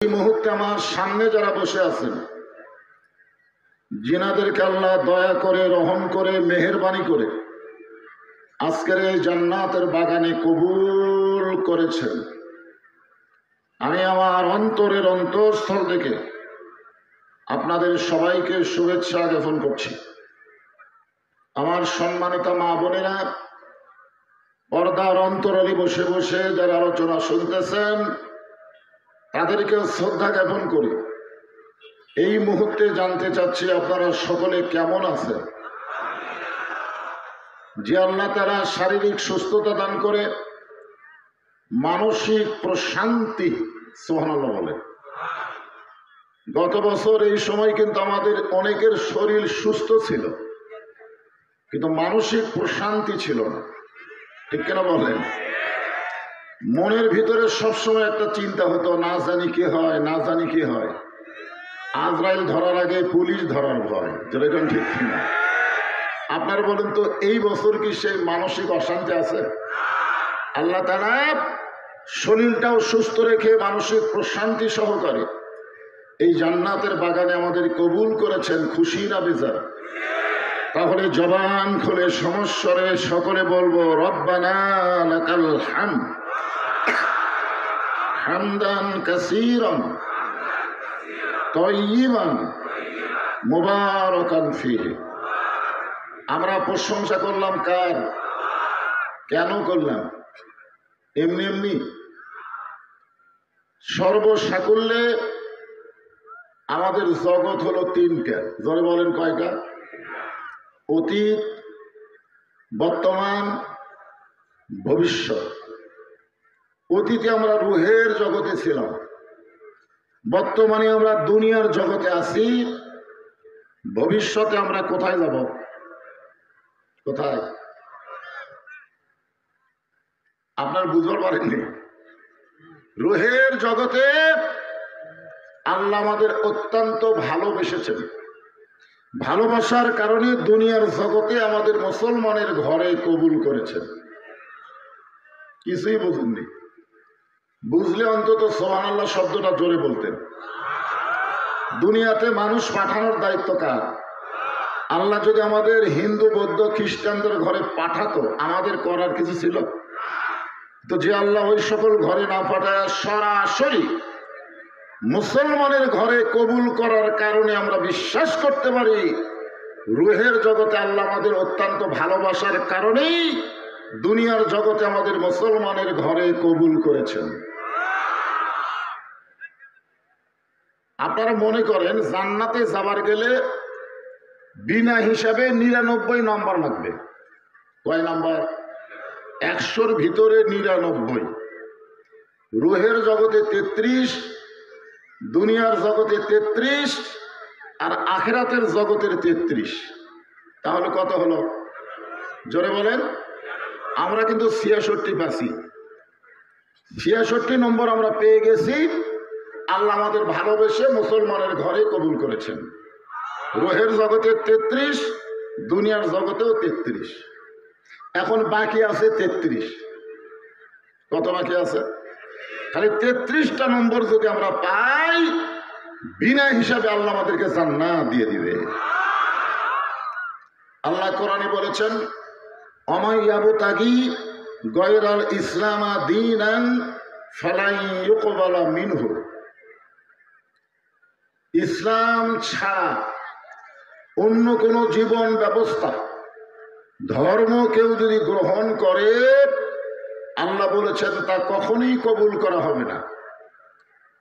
এই মুহূর্তে আমার সামনে যারা বসে আছেন, জিনাদেরকে আল্লাহ দয়া করে, রহম করে, মেহেরবানি করে আজকের এই জান্নাতের বাগানে কবুল করেছেন। আমি আমার অন্তরের অন্তঃস্থল থেকে আপনাদের সবাইকে শুভেচ্ছা জ্ঞাপন করছি। আমার সম্মানিত মা বোনেরা, পর্দার অন্তরালে বসে বসে যারা আলোচনা শুনতেছেন, তাদেরকেও শ্রদ্ধা জ্ঞাপন করি। এই মুহূর্তে জানতে চাচ্ছি আপনারা সকলে কেমন আছেন। যে আল্লাহ তাআলা শারীরিক সুস্থতা দান করে, মানসিক প্রশান্তি, সুবহানাল্লাহ বলে। গত বছর এই সময় কিন্তু আমাদের অনেকের শরীর সুস্থ ছিল, কিন্তু মানসিক প্রশান্তি ছিল না, ঠিক কেন বলেন? মনের ভিতরে সবসময় একটা চিন্তা হতো, না জানি কি হয়, না জানি কি হয়। আজরাইল ধরার আগে পুলিশ ধরার ভয়, যেরকম ঠিক কিনা? আপনার বলেন তো, এই বছর কি সেই মানসিক অশান্তি আছে? আল্লাহ তাআলা শরীরটাও সুস্থ রেখে মানসিক প্রশান্তি সহকারে এই জান্নাতের বাগানে আমাদের কবুল করেছেন। খুশি না বেজার? তাহলে জবান খুলে সমস্বরে সকলে বলবো, রব্বানা লাকাল হামদ হামদান কাসীরান তাইয়িবান মুবারাকান ফীহি। আমরা প্রশংসা করলাম কার? কেন করলাম? এমনি এমনি? সর্বসাকুল্যে আমাদের জগৎ হলো তিনটা। জোরে বলেন, কয়টা? অতীত, বর্তমান, ভবিষ্যৎ। অতীতে আমরা রুহের জগতে ছিলাম, বর্তমানে আমরা দুনিয়ার জগতে আছি, ভবিষ্যতে আমরা কোথায় যাব? কোথায়? আপনার বুঝতে পারেননি? রুহের জগতে আল্লাহ আমাদের অত্যন্ত ভালোবেসেছেন। ভালোবাসার কারণে দুনিয়ার জগতে আমাদের মুসলমানের ঘরে কবুল করেছেন। কিছুই বুঝেননি? বুঝলে অন্তত সুবহানাল্লাহ শব্দটা জোরে বলতেন। দুনিয়াতে মানুষ পাঠানোর দায়িত্ব কার? আল্লাহ যদি আমাদের হিন্দু, বৌদ্ধ, খ্রিস্টানদের ঘরে পাঠাতো, আমাদের করার কিছু ছিল? তো যে আল্লাহ ওই সকল ঘরে না পাঠায় সরাসরি মুসলমানের ঘরে কবুল করার কারণে আমরা বিশ্বাস করতে পারি রুহের জগতে আল্লাহ আমাদের অত্যন্ত ভালোবাসার কারণেই দুনিয়ার জগতে আমাদের মুসলমানের ঘরে কবুল করেছেন। আপনারা মনে করেন জান্নাতে যাবার গেলে বিনা হিসাবে 99 নম্বর লাগবে। কয় নাম্বার? 100-র ভিতরে 99। রুহের জগতে 33, দুনিয়ার জগতে 33, আর আখিরাতের জগতের 33। তাহলে কত হলো? জোরে বলেন। আমরা কিন্তু 66 পাচ্ছি। 66 নম্বর আমরা পেয়ে গেছি। আল্লাহ আমাদের ভালোবেসে মুসলমানের ঘরে কবুল করেছেন। রুহের জগতে 33, দুনিয়ার জগতেও 33। এখন বাকি আছে 33। কত বাকি আছে? খালি 33টা নম্বর যদি আমরা পাই, বিনা হিসাবে আল্লাহ আমাদেরকে জান্নাত দিয়ে দিবে। আল্লাহ কোরআনে বলেছেন, ওমাই ইয়াবতাগি গায়রাল ইসলামা দীনান ফালাই ইউকবালা মিনহু। ইসলাম ছাড়া অন্য কোন জীবন ব্যবস্থা, ধর্ম কেউ যদি গ্রহণ করে, আল্লাহ বলেছেন তা কখনোই কবুল করা হবে না।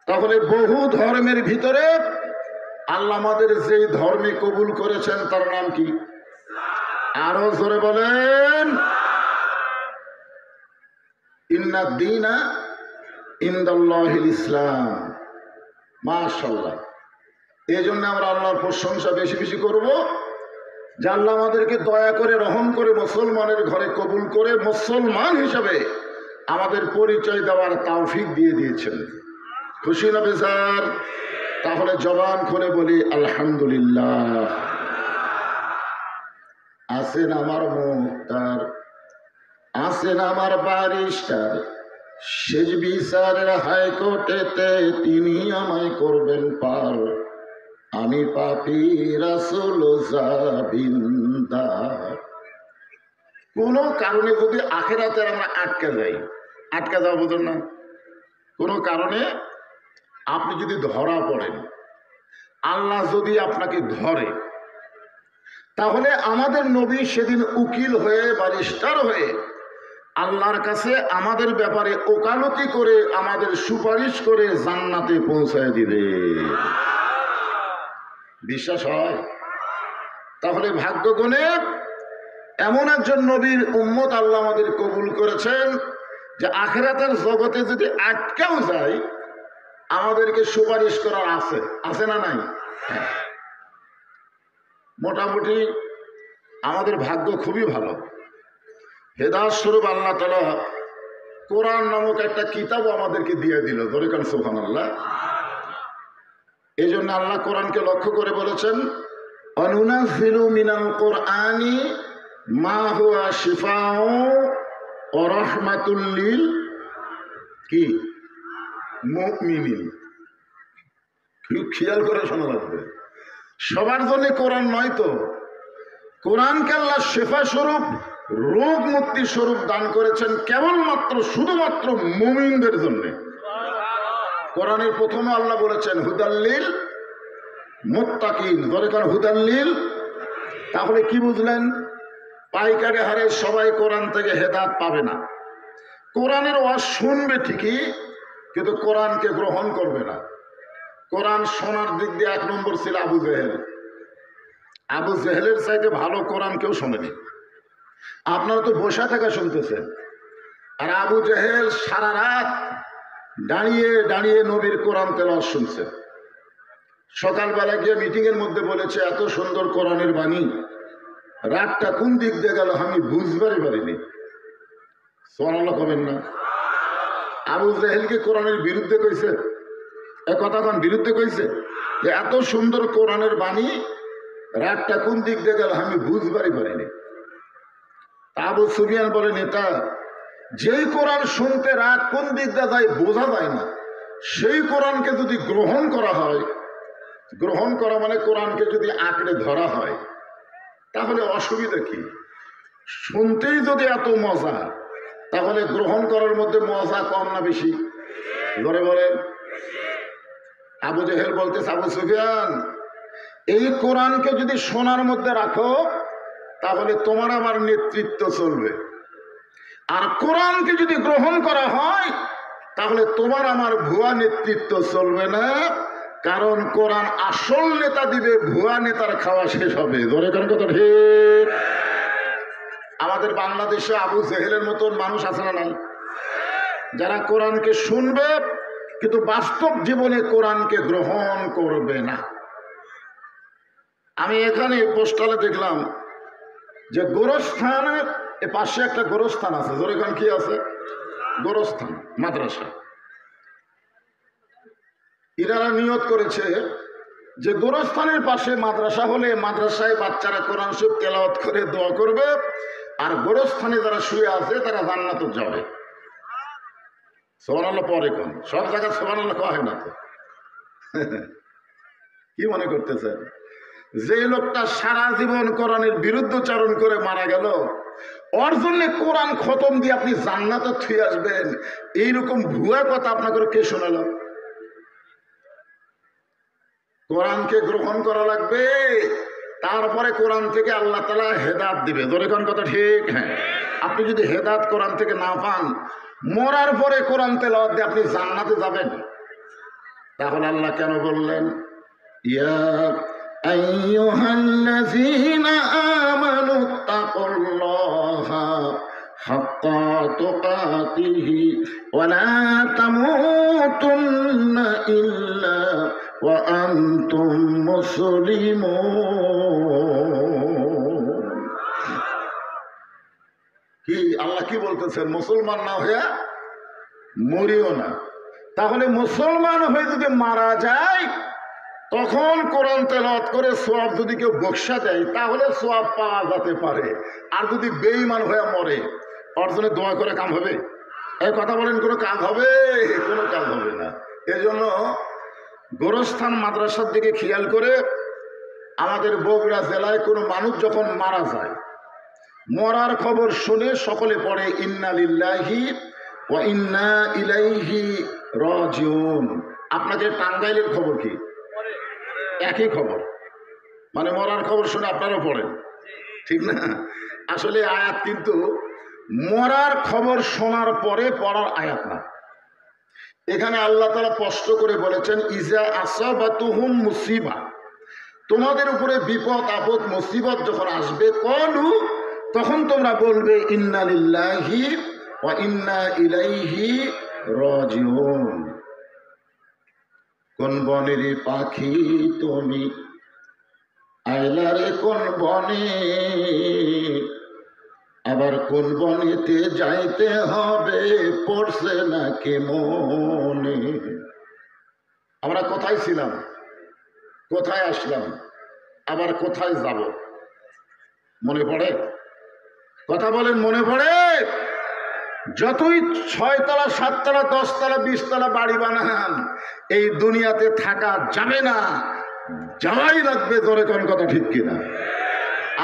তাহলে বহু ধর্মের ভিতরে আল্লাহ আমাদের যে ধর্মে কবুল করেছেন তার নাম কি? আরো জোরে বলেন। ইন্নাদ দীনা ইনদাল্লাহিল ইসলাম। মাশাআল্লাহ। এই জন্য আমরা আল্লাহর প্রশংসা বেশি বেশি করব যে আল্লাহ আমাদেরকে দয়া করে, রহম করে মুসলমানের ঘরে কবুল করে মুসলমান হিসাবে আমাদের পরিচয় দেওয়ার তৌফিক দিয়ে দিয়েছেন। খুশি না বেজার? তাহলে জবান খুলে বলি আলহামদুলিল্লাহ। আছেন আমার মুক্তার, আছেন আমার বারিস্টার, শেষ বিচারের হাইকোর্টেতে তিনি আমায় করবেন পার, আমি পাপী রাসূল জাবিন্দার। কোনো কারণে যদি আখিরাতে আমরা আটকে যাই, আটকে যাওয়া বোঝেন না, কোনো কারণে আপনি যদি ধরা পড়েন, আল্লাহ যদি আপনাকে ধরে, তাহলে আমাদের নবী সেদিন উকিল হয়ে ব্যারিস্টার হয়ে আল্লাহর কাছে আমাদের ব্যাপারে ওকালতি করে আমাদের সুপারিশ করে জান্নাতে পৌঁছায় দিবে। বিশ্বাস হয়? তাহলে ভাগ্যগুণে এমন একজন নবীর উম্মত আল্লাহ আমাদের কবুল করেছেন যে আখিরাতের জগতে যদি আটকেও যায় আমাদেরকে সুপারিশ করার আছে, আছে না নাই? মোটামুটি আমাদের ভাগ্য খুবই ভালো। হেদায়েত স্বরূপ আল্লাহ তাআলা কোরআন নামক একটা কিতাবও আমাদেরকে দিয়ে দিল। ধরে কান সুবহানাল্লাহ। এই জন্য আল্লাহ কোরআনকে লক্ষ্য করে বলেছেন, অনুনাজ্জিলু মিনাল কোরআনি মা হুয়া শিফাউ ওয়া রাহমাতুল লিল কি মুমিনিন। খেয়াল করে শোনা লাগবে, সবার জন্য কোরআন নয় তো। কোরআনকে আল্লাহ শিফা স্বরূপ, রোগ মুক্তি স্বরূপ দান করেছেন কেবলমাত্র শুধুমাত্র মুমিনদের জন্য। কোরআনের প্রথমে আল্লাহ বলেছেন হুদাল্লিল মুত্তাকিন। ধরে কারণ হুদাল্লিল, তাহলে কি বুঝলেন? পাইকারি হারে সবাই কোরআন থেকে হেদায়েত পাবে না। কোরআনের ওয়াজ শুনবে ঠিকই, কিন্তু কোরআনকে গ্রহণ করবে না। কোরআন শোনার দিক দিয়ে 1 নম্বর ছিল আবু জেহেল। আবু জেহেলের চাইতে ভালো কোরআন কেউ শোনেনি। আপনারা তো বসে থাকা শুনতেছেন, আর আবু জেহেল সারা রাত দাঁড়িয়ে দাঁড়িয়ে নবীর কোরআন তেলাওয়াত শুনছে। সকালবেলা গিয়ে মিটিংয়ের মধ্যে বলেছে, এত সুন্দর কোরআনের বাণী, রাতটা কোন দিক দিয়ে গেল আমি বুঝবারই পারিনি। সুবহানাল্লাহ কবেন না? আবু জেহেলকে কোরআনের বিরুদ্ধে কইছে, এক কথা কোন বিরুদ্ধে কইছে যে এত সুন্দর কোরআনের বাণী, রাতটা কোন দিক দিয়ে গেল আমি বুঝবারই পারিনি। আবু সুফিয়ান বলে, নেতা, যেই কোরআন শুনতে রাত কোন দিক দিয়ে যায় বোঝা যায় না, সেই কোরআনকে যদি গ্রহণ করা হয়, গ্রহণ করা মানে কোরআনকে যদি আঁকড়ে ধরা হয়, তাহলে অসুবিধা কি? শুনতেই যদি এত মজা, তাহলে গ্রহণ করার মধ্যে মজা কম না বেশি? ধরে বলেন। আবু জেহেল বলতেছে, আবু সুফিয়ান, এই কোরআনকে যদি শোনার মধ্যে রাখো তাহলে তোমার আমার নেতৃত্ব চলবে, আর কোরআনকে যদি গ্রহণ করা হয় তাহলে তোমার আমার ভুয়া নেতৃত্ব চলবে না। কারণ কোরআন আসল নেতা দিবে, ভুয়া নেতার খাওয়া শেষ হবে। ধরে কোন কথা ঠিক? আমাদের বাংলাদেশে আবু জেহেলের মতন মানুষ আছে না নাই? যারা কোরআনকে শুনবে কিন্তু বাস্তব জীবনে কোরআনকে গ্রহণ করবে না। আমি এখানে পোস্টালে দেখলাম যে গোরস্থানের পাশে একটা গোরস্থান আছে। জোরেখান কি আছে? গোরস্থান মাদ্রাসা। ইনারা নিয়ত করেছে যে গোরস্থানের পাশে মাদ্রাসা হলে মাদ্রাসায় বাচ্চারা কোরআন শরীফ তেলাওয়াত করে দোয়া করবে, আর গোরস্থানে যারা শুয়ে আছে তারা জান্নাতে যাবে। সুবহানাল্লাহ পরে কোন সব জায়গায় সুবহানাল্লাহ কয় না তো। কি মনে করতেছেন? যে লোকটা সারা জীবন কোরআনের বিরুদ্ধচারণ করে মারা গেল, ওর জন্য কোরআন খতম দিয়ে আপনি জান্নাতে থুয়ে আসবেন, এইরকম ভুয়া কথা আপনাকে কে শোনালো? কোরআনকে গ্রহণ করা লাগবে, তারপরে কোরআন থেকে আল্লাহ তাআলা হেদায়েত দিবে। ধরে কোন কথা ঠিক? হ্যাঁ। আপনি যদি হেদায়েত কোরআন থেকে না পান, মরার পরে কোরআন তেলাওয়াত দিয়ে আপনি জান্নাতে যাবেন? তাহলে আল্লাহ কেন বললেন ইয়া আইয়ুহাল্লাযীনা আমানুত্তাকুল্লাহা হাক্কা তুকাতিহি ওয়া লা তামুতুন্না ইল্লা ওয়া আনতুম মুসলিমুন। কি আল্লাহ কি বলতেছেন? মুসলমান না হয়ে মরিও না। তাহলে মুসলমান হয়ে যদি মারা যায় তখন কোরআন তেলাওয়াত করে সওয়াব যদি কেউ বকশা দেয় তাহলে সওয়াব পাওয়া যেতে পারে। আর যদি বেঈমান হয়ে মরে, ওর জন্য দোয়া করে কাম হবে? এই কথা বলেন, কোনো কাজ হবে? কোনো কাজ হবে না। এজন্য গোরস্থান মাদ্রাসার দিকে খেয়াল করে আমাদের বগুড়া জেলায় কোনো মানুষ যখন মারা যায়, মরার খবর শুনে সকলে পড়ে ইন্না লিল্লাহি ওয়া ইন্না ইলাইহি রাজিউন। আপনাদের টাঙ্গাইলের খবর কি? একই খবর, মানে মরার খবর শুনে আপনারা পড়েন, ঠিক না? আসলে আয়াত কিন্তু মরার খবর শোনার পরে পড়ার আয়াত না। এখানে আল্লাহ তাআলা স্পষ্ট করে বলেছেন ইজা আসাবাতুহুম মুসিবা, তোমাদের উপরে বিপদ আপদ মুসিবত যখন আসবে, কলু, তখন তোমরা বলবে ইন্না লিল্লাহি ওয়া ইন্না ইলাইহি রাজিউন। কোন বনের পাখি তুমি আইলারে কোন বনে, আবার কোন বনেতে যাইতে হবে পড়ছে নাকি মনে। আমরা কোথায় ছিলাম, কোথায় আসলাম, আবার কোথায় যাব, মনে পড়ে? কথা বলেন, মনে পড়ে? যতই 6 তলা 7 তলা 10 তলা 20 তলা বাড়ি বানান, এই দুনিয়াতে থাকা যাবে না, যাওয়াই লাগবে। ধরে কোন কথা ঠিক কিনা?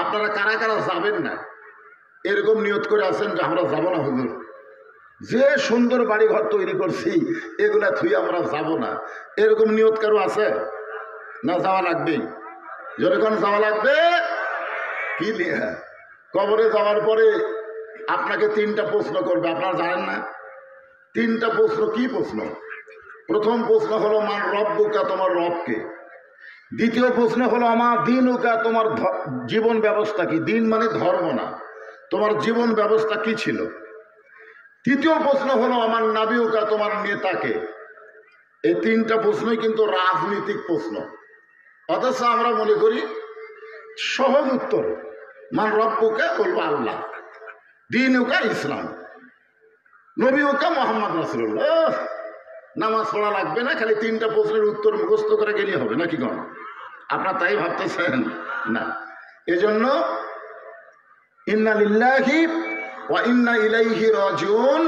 আপনারা কারা কারা যাবেন না এরকম নিয়ত করে আছেন যে আমরা যাব না হুজুর, যে সুন্দর বাড়ি ঘর তৈরি করছি এগুলা থুই আমরা যাব না, এরকম নিয়ত কারো আছে না? যাওয়া লাগবে, যেরকম যাওয়া লাগবে। কি নিয়ে? কবরে যাওয়ার পরে আপনাকে 3টা প্রশ্ন করবে, আপনারা জানেন না? 3টা প্রশ্ন। কি প্রশ্ন? প্রথম প্রশ্ন হলো মান রব্বুকা, তোমার রবকে। দ্বিতীয় প্রশ্ন হলো আমার দিনুকা, তোমার জীবন ব্যবস্থা কি। দিন মানে ধর্ম না, তোমার জীবন ব্যবস্থা কি ছিল। তৃতীয় প্রশ্ন হলো আমার নাবিউকা, তোমার নেতাকে। এই 3টা প্রশ্নই কিন্তু রাজনৈতিক প্রশ্ন, অথচ আমরা মনে করি সহজ উত্তর। মান রব্বুকা বলবো আল্লাহ, দিনুকা ইসলাম, নবিউকা মোহাম্মদ রাসূলুল্লাহ। নামাজ পড়া লাগবে না, খালি 3টা প্রশ্নের উত্তর মুখস্থ করে গেলেই হবে, নাকি কোন? আপনার তাই ভাবতেছেন না? এজন্য ইন্না লিল্লাহি ওয়া ইন্না ইলাইহি রাজিউন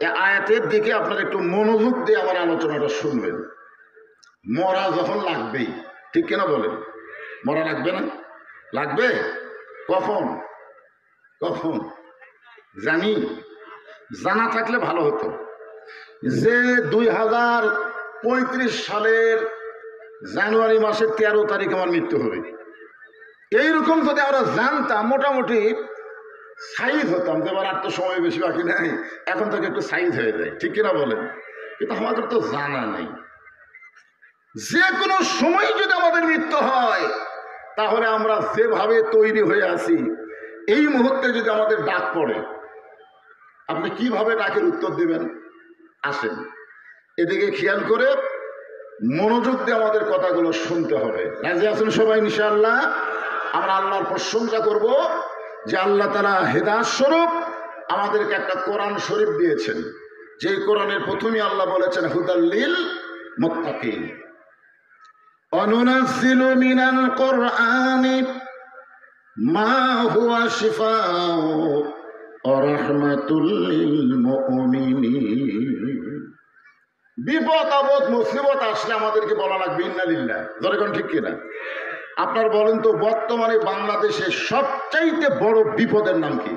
এই আয়াতের দিকে আপনারা একটু মনোযোগ দিয়ে আমার আলোচনাটা শুনবেন। মরা যখন লাগবেই, ঠিক কিনা বলেন? মরা লাগবে না? লাগবে। কখন? কখন জানি? জানা থাকলে ভালো হতো যে 2035 সালের জানুয়ারি মাসের 13 তারিখ আমার মৃত্যু হবে। এইরকম যদি আমরা জানতাম, মোটামুটি সাইজ হতাম। এবার আর তো সময় বেশি বাকি নাই, এখন থেকে একটু সাইজ হয়ে যায়, ঠিক কিনা বলেন? কিন্তু আমাদের তো জানা নেই। যে কোনো সময় যদি আমাদের মৃত্যু হয়, তাহলে আমরা যেভাবে তৈরি হয়ে আছি, এই মুহূর্তে যদি আমাদের ডাক পড়ে, আপনি কিভাবে ডাকের উত্তর দিবেন? আসেন এদিকে খেয়াল করে মনোযোগ দিয়ে আমাদের কথাগুলো শুনতে হবে। রাজি আছেন সবাই ইনশাআল্লাহ? আমরা আল্লাহর প্রশংসা করব যে আল্লাহ তাআলা হেদায়েত স্বরূপ আমাদেরকে একটা কোরআন শরীফ দিয়েছেন, যে কোরআনের প্রথমেই আল্লাহ বলেছেন হুদাল্লিল মুত্তাকিন। অনুনাজ্জিলু মিনাল কুরআনি মা হুয়া শিফাউ ওয়া রাহমাতুল লিল মুমিনিন। বিপদ আপদ মুসিবত আসলে আমাদেরকে বলা লাগবে ইন্না লিল্লাহ। ধরেন ঠিক কিনা? আপনার বলেন তো, বর্তমানে বাংলাদেশে সবচাইতে বড় বিপদের নাম কি?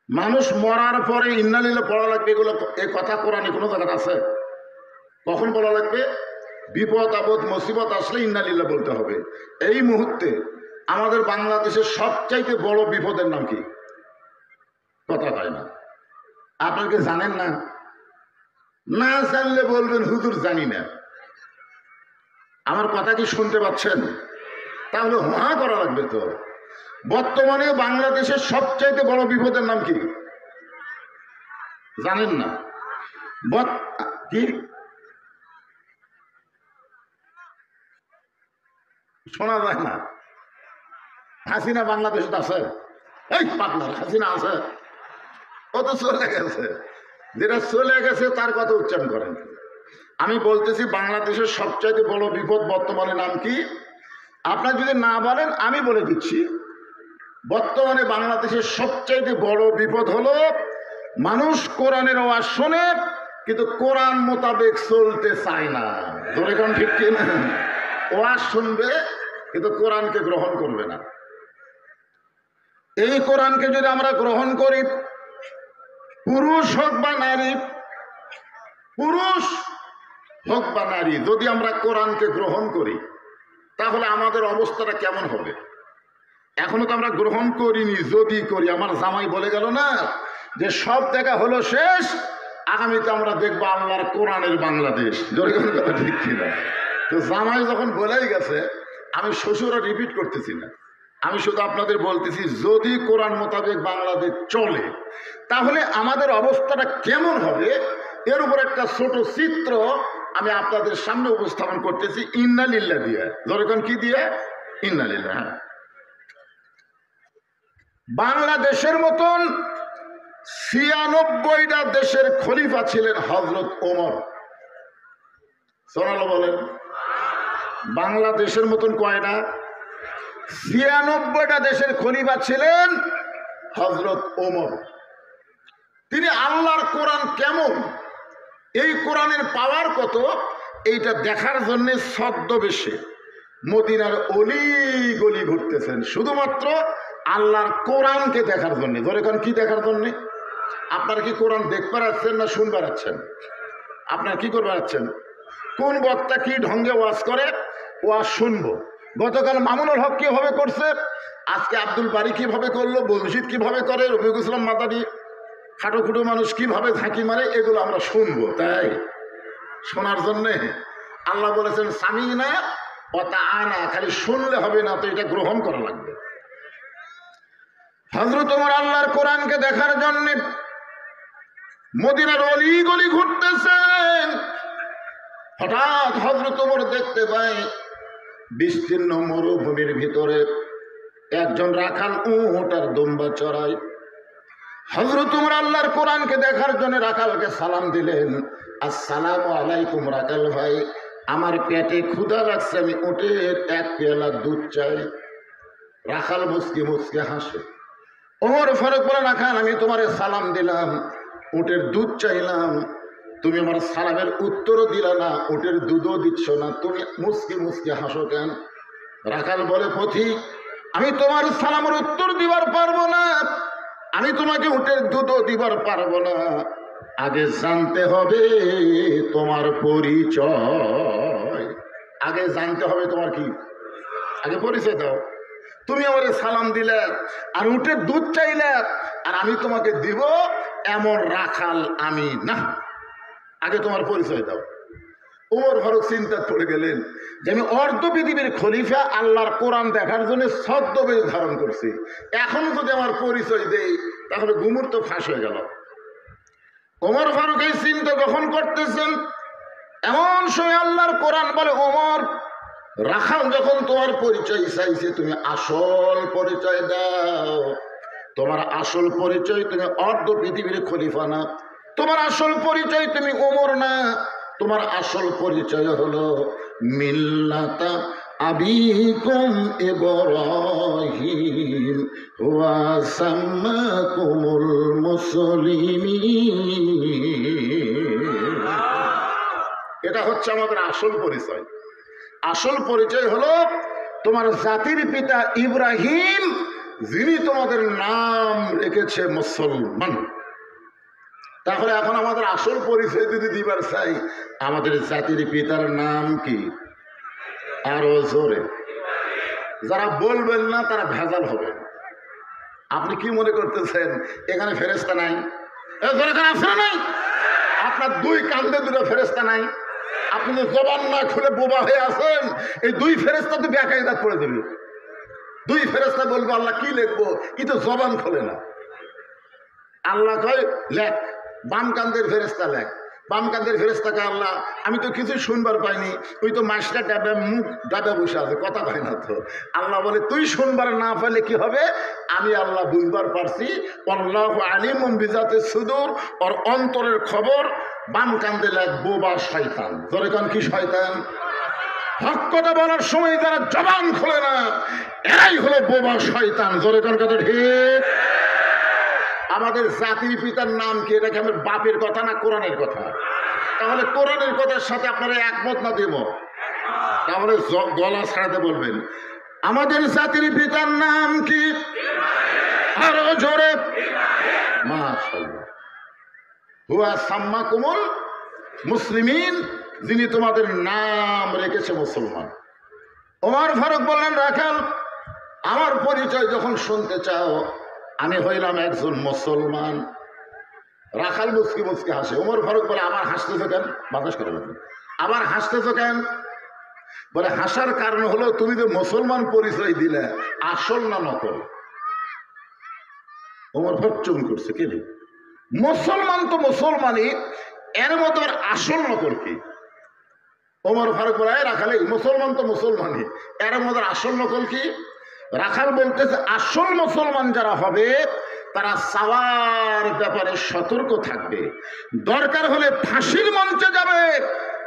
মানুষ মরার পরে ইন্না লিল্লাহ পড়া লাগবে, এগুলো এই কথা কোরআনে কোনো জায়গায় আছে? কখন বলা লাগবে? বিপদ আপদ মুসিবত আসলে ইন্না লিল্লাহ বলতে হবে। এই মুহূর্তে আমাদের বাংলাদেশের সবচাইতে বড় বিপদের নাম কি? কথা হয় না। আপনাকে জানেন না? না জানলে বলবেন হুজুর জানি না। আমার কথা কি শুনতে পাচ্ছেন? তাহলে হা করা লাগবে তো। বর্তমানে বাংলাদেশের সবচাইতে বড় বিপদের নাম কি জানেন না? কি শোনা যায় না? হাসিনা বাংলাদেশে আছে? এই পাগলার হাসিনা আছে? ও তো চলে গেছে। যেটা চলে গেছে তার কথা উচ্চারণ করেন। আমি বলতেছি বাংলাদেশের সবচাইতে বড় বিপদ বর্তমানে নাম কি? আপনার যদি না বলেন আমি বলে দিচ্ছি। বর্তমানে বাংলাদেশের সবচাইতে বড় বিপদ হলো মানুষ কোরআনের ওয়াজ শোনে কিন্তু কোরআন মোতাবেক চলতে চায় না। ধরে কোন ঠিক কিনা? ওয়াজ শুনবে কিন্তু কোরআনকে গ্রহণ করবে না। এই কোরআনকে যদি আমরা গ্রহণ করি, পুরুষ হোক বা নারী, পুরুষ হোক বা নারী, যদি আমরা কোরআনকে গ্রহণ করি তাহলে আমাদের অবস্থাটা কেমন হবে? এখনো তো আমরা গ্রহণ করিনি, যদি করি। আমার জামাই বলে গেল না যে সব দেখা হলো শেষ, আগামীতে আমরা দেখবো আল্লাহর কোরআনের বাংলাদেশ। ঠিক কিনা? তো জামাই যখন বলেই গেছে, আমি শ্বশুরা রিপিট করতেছি না, আমি শুধু আপনাদের বলতেছি যদি কোরআন মোতাবেক বাংলাদেশ চলে তাহলে আমাদের অবস্থাটা কেমন হবে, এর উপর একটা ছোট চিত্র আমি আপনাদের সামনে উপস্থাপন করতেছি ইন্না লিল্লাহ দিয়ে। যেরকম কি দিয়ে? ইন্না লিল্লাহ। হ্যাঁ, বাংলাদেশের মতন ৯৬টা দেশের খলিফা ছিলেন হযরত ওমর। সোনালো বলেন, বাংলাদেশের মতন কয়টা? ৯৬টা দেশের খলিফা ছিলেন হযরত ওমর। তিনি আল্লাহর কোরআন কেমন, এই কোরআনের পাওয়ার কত, এইটা দেখার জন্য ছদ্মবেশে মদিনার অলি গলি ঘুরতেছেন, শুধুমাত্র আল্লাহর কোরআনকে দেখার জন্য। ধরে কোন কি দেখার জন্য? আপনারা কি কোরআন দেখতে পাচ্ছেন না শুনতে পাচ্ছেন? আপনারা কি করে বেড়াচ্ছেন? কোন বক্তা কি ঢঙ্গে ওয়াজ করে, ওয়াজ শুনবো। গতকাল মামুনুল হক কিভাবে করছে, আজকে আব্দুল বারী কিভাবে করলো, মসজিদ কিভাবে করে, রফিকুল ইসলাম মাদানী খাটো খুটো মানুষ কিভাবে ঝাঁকি মারে, এগুলো আমরা শুনবো। তাই শোনার জন্যে আল্লাহ বলেছেন সামিনা ওয়া তাআনা, খালি শুনলে হবে না, তো এটা গ্রহণ করা লাগবে। হযরত ওমর আল্লাহর কোরআনকে দেখার জন্য মদিনার অলি গলি ঘুরতেছেন। হঠাৎ হযরত ওমর দেখতে পায় বিস্তীর্ণ মরুভূমির ভিতরে একজন রাখাল উট আর দুম্বা চড়ায়। হযরত ওমর আল্লাহর কোরআনকে দেখার জন্য রাখালকে সালাম দিলেন, আসসালামু আলাইকুম রাখাল ভাই, আমার পেটে ক্ষুধা লাগছে, আমি উটের এক পেয়ালা দুধ চাই। রাখাল মুচকি মুচকি হাসে। ওমর ফারুক বলে, রাখাল আমি তোমারে সালাম দিলাম, উটের দুধ চাইলাম, তুমি আমার সালামের উত্তরও দিলা না, উটের দুধও দিচ্ছ না, তুমি মুচকি মুচকি হাসো কেন? রাখাল বলে, পথিক আমি তোমার সালামের উত্তর দিবার পারবো না, আমি তোমাকে উটের দুধও দিবার পারবো না, আগে জানতে হবে তোমার পরিচয়। আগে জানতে হবে তোমার কি, আগে পরিচয় দাও। তুমি আমার সালাম দিলে আর উটের দুধ চাইলে আর আমি তোমাকে দিব, এমন রাখাল আমি না, আগে তোমার পরিচয় দাও। ওমর ফারুক চিন্তা পড়ে গেলেন যে আমি অর্ধ পৃথিবীর খলিফা, আল্লাহর কোরআন দেখার জন্য ছদ্মবেশ ধারণ করছি, এখন যদি আমার পরিচয় দেই তাহলে গুমুর তো ফাঁস হয়ে গেল। ওমর ফারুক এই চিন্তা যখন করতেছেন, এমন সময় আল্লাহর কোরআন বলে, ওমর রাখাল যখন তোমার পরিচয় চাইছে, তুমি আসল পরিচয় দাও। তোমার আসল পরিচয় তুমি অর্ধ পৃথিবীর খলিফা না, তোমার আসল পরিচয় তুমি ওমর না, তোমার আসল পরিচয় হলো মিল্লাতা আবিকুম ইব্রাহিম ওয়া সাম্মাকুমুল মুসলিমিন। এটা হচ্ছে আমাদের আসল পরিচয়। আসল পরিচয় হলো তোমার জাতির পিতা ইব্রাহিম, যিনি তোমাদের নাম রেখেছে মুসলমান। তাহলে এখন আমাদের আসল পরিচয় যদি দিবার চাই, আমাদের জাতির পিতার নাম কি? আরো জোরে। যারা বলবেন না তারা ভেজাল হবে। আপনি কি মনে করতেছেন এখানে ফেরেশতা নাই? নাই, আপনার দুই কান্দে দুটো ফেরেশতা নাই? আপনি তো জবান না খুলে বোবা হয়ে আছেন, এই দুই ফেরেশতা তো বেকায়দাত করে দেবে। দুই ফেরেশতা বলবো আল্লাহ কি লিখবো, কি তো জবান খোলে না। আল্লাহ কয় লেখ, বাম কান্দের ফেরেশতা লেখ। বাম কান্দের ফেরেশতাকে আল্লাহ, আমি তো কিছু শুনবার পাইনি, তুই তো মাসটা ডাবে মুখ ডাবে বসে আছে, কথা কয় না তো। আল্লাহ বলে তুই শুনবার না পাইলে কি হবে, আমি আল্লাহ বুঝবার পারছি। আল্লাহু আলিমুম বিজাতিস সুদূর, ওর অন্তরের খবর। বাম কান্দে লেখ বোবা শয়তান। ধরে কান কি শয়তান? হক কথা বলার সময় যারা জবান খোলে না, এরাই হলো বোবা শয়তান। জোরে কান কথা ঠিক। আমাদের জাতির পিতার নাম কি? এটা কি আমার বাপের কথা না কোরআনের কথা? তাহলে কোরআনের কথার সাথে আপনারা একমত না দেব? তাহলে গলা ছাড়াতে বলবেন, আমাদের জাতির পিতার নাম কি? আরো জোরে। মাশাআল্লাহ। হুয়া সাম্মাকুমুল মুসলিমিন, যিনি তোমাদের নাম রেখেছে মুসলমান। ওমর ফারুক বললেন, রাখাল আমার পরিচয় যখন শুনতে চাও, আমি হইলাম একজন মুসলমান। রাখাল মুচকি মুচকি হাসে। ওমর ফারুক বলে, আবার হাসতেছো কেন? বাতাস করে বলেন, আবার হাসতেছো কেন? বলে, হাসার কারণ হলো তুমি যে মুসলমান পরিচয় দিলে, আসল না নকল? ওমর ফারুক চুম করছে, কে? মুসলমান তো মুসলমানই, এর মতো আসল নকল কি? ওমর ফারুক বলে, রাখাল মুসলমান তো মুসলমানই, এর মধ্যে আসল নকল কি? রাখাল বলতেছে, আসল মুসলমান যারা হবে তারা সাওয়ার ব্যাপারে সতর্ক থাকবে, দরকার হলে ফাঁসির মঞ্চে যাবে,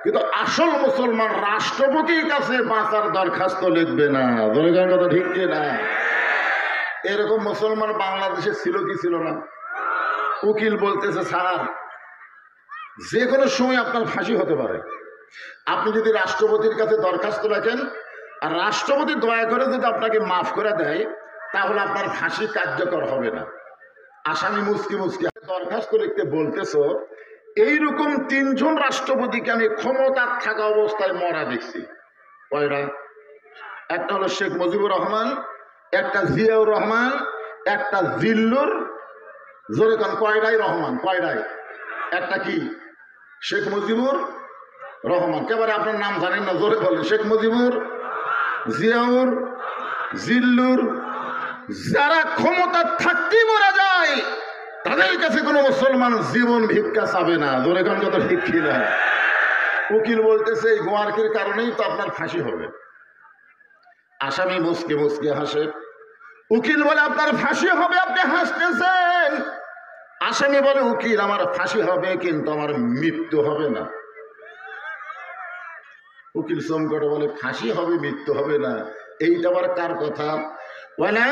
কিন্তু আসল মুসলমান রাষ্ট্রপতির কাছে বাঁচার দরখাস্ত লিখবে না। দরকার কথা ঠিক না? এরকম মুসলমান বাংলাদেশে ছিল কি ছিল না? উকিল বলতেছে, স্যার যে কোনো সময় আপনার ফাঁসি হতে পারে, আপনি যদি রাষ্ট্রপতির কাছে দরখাস্ত রাখেন আর রাষ্ট্রপতি দয়া করে যদি আপনাকে মাফ করে দেয়, তাহলে আপনার ফাঁসি কার্যকর হবে না। আসামি মুচকি মুচকি দরখাস্ত লিখতে বলতেছ, এইরকম 3 জন রাষ্ট্রপতিকে আমি ক্ষমতার থাকা অবস্থায় মরা দেখছি। কয়টা? একটা হলো শেখ মুজিবুর রহমান, একটা জিয়াউর রহমান, একটা জিল্লুর। জোরে কান, কয়টাই রহমান? কয়টাই? একটা কি? শেখ মুজিবুর রহমান। কেবারে আপনার নাম জানেন না, জোরে বলেন। শেখ মুজিবুর, জিয়াউর, জিল্লুর। যারা ক্ষমতা থাকতেই মারা যায়, তাদের কাছে কোনো মুসলমান জীবন ভিক্ষা চাবে না। জোরে কান কত ঠিক না? উকিল বলতেছে, এই গোয়ার্কির কারণেই তো আপনার ফাঁসি হবে। আসামি মুচকে মুচকে হাসে। উকিল বলে, আপনার ফাঁসি হবে, আপনি হাসতেছেন। আসামি বলে, উকিল আমার ফাঁসি হবে, কিন্তু আমার মৃত্যু হবে না। উকিল চমকে বলে, ফাঁসি হবে, মৃত্যু হবে না, এইটা আবার কার কথা? ওয়ালা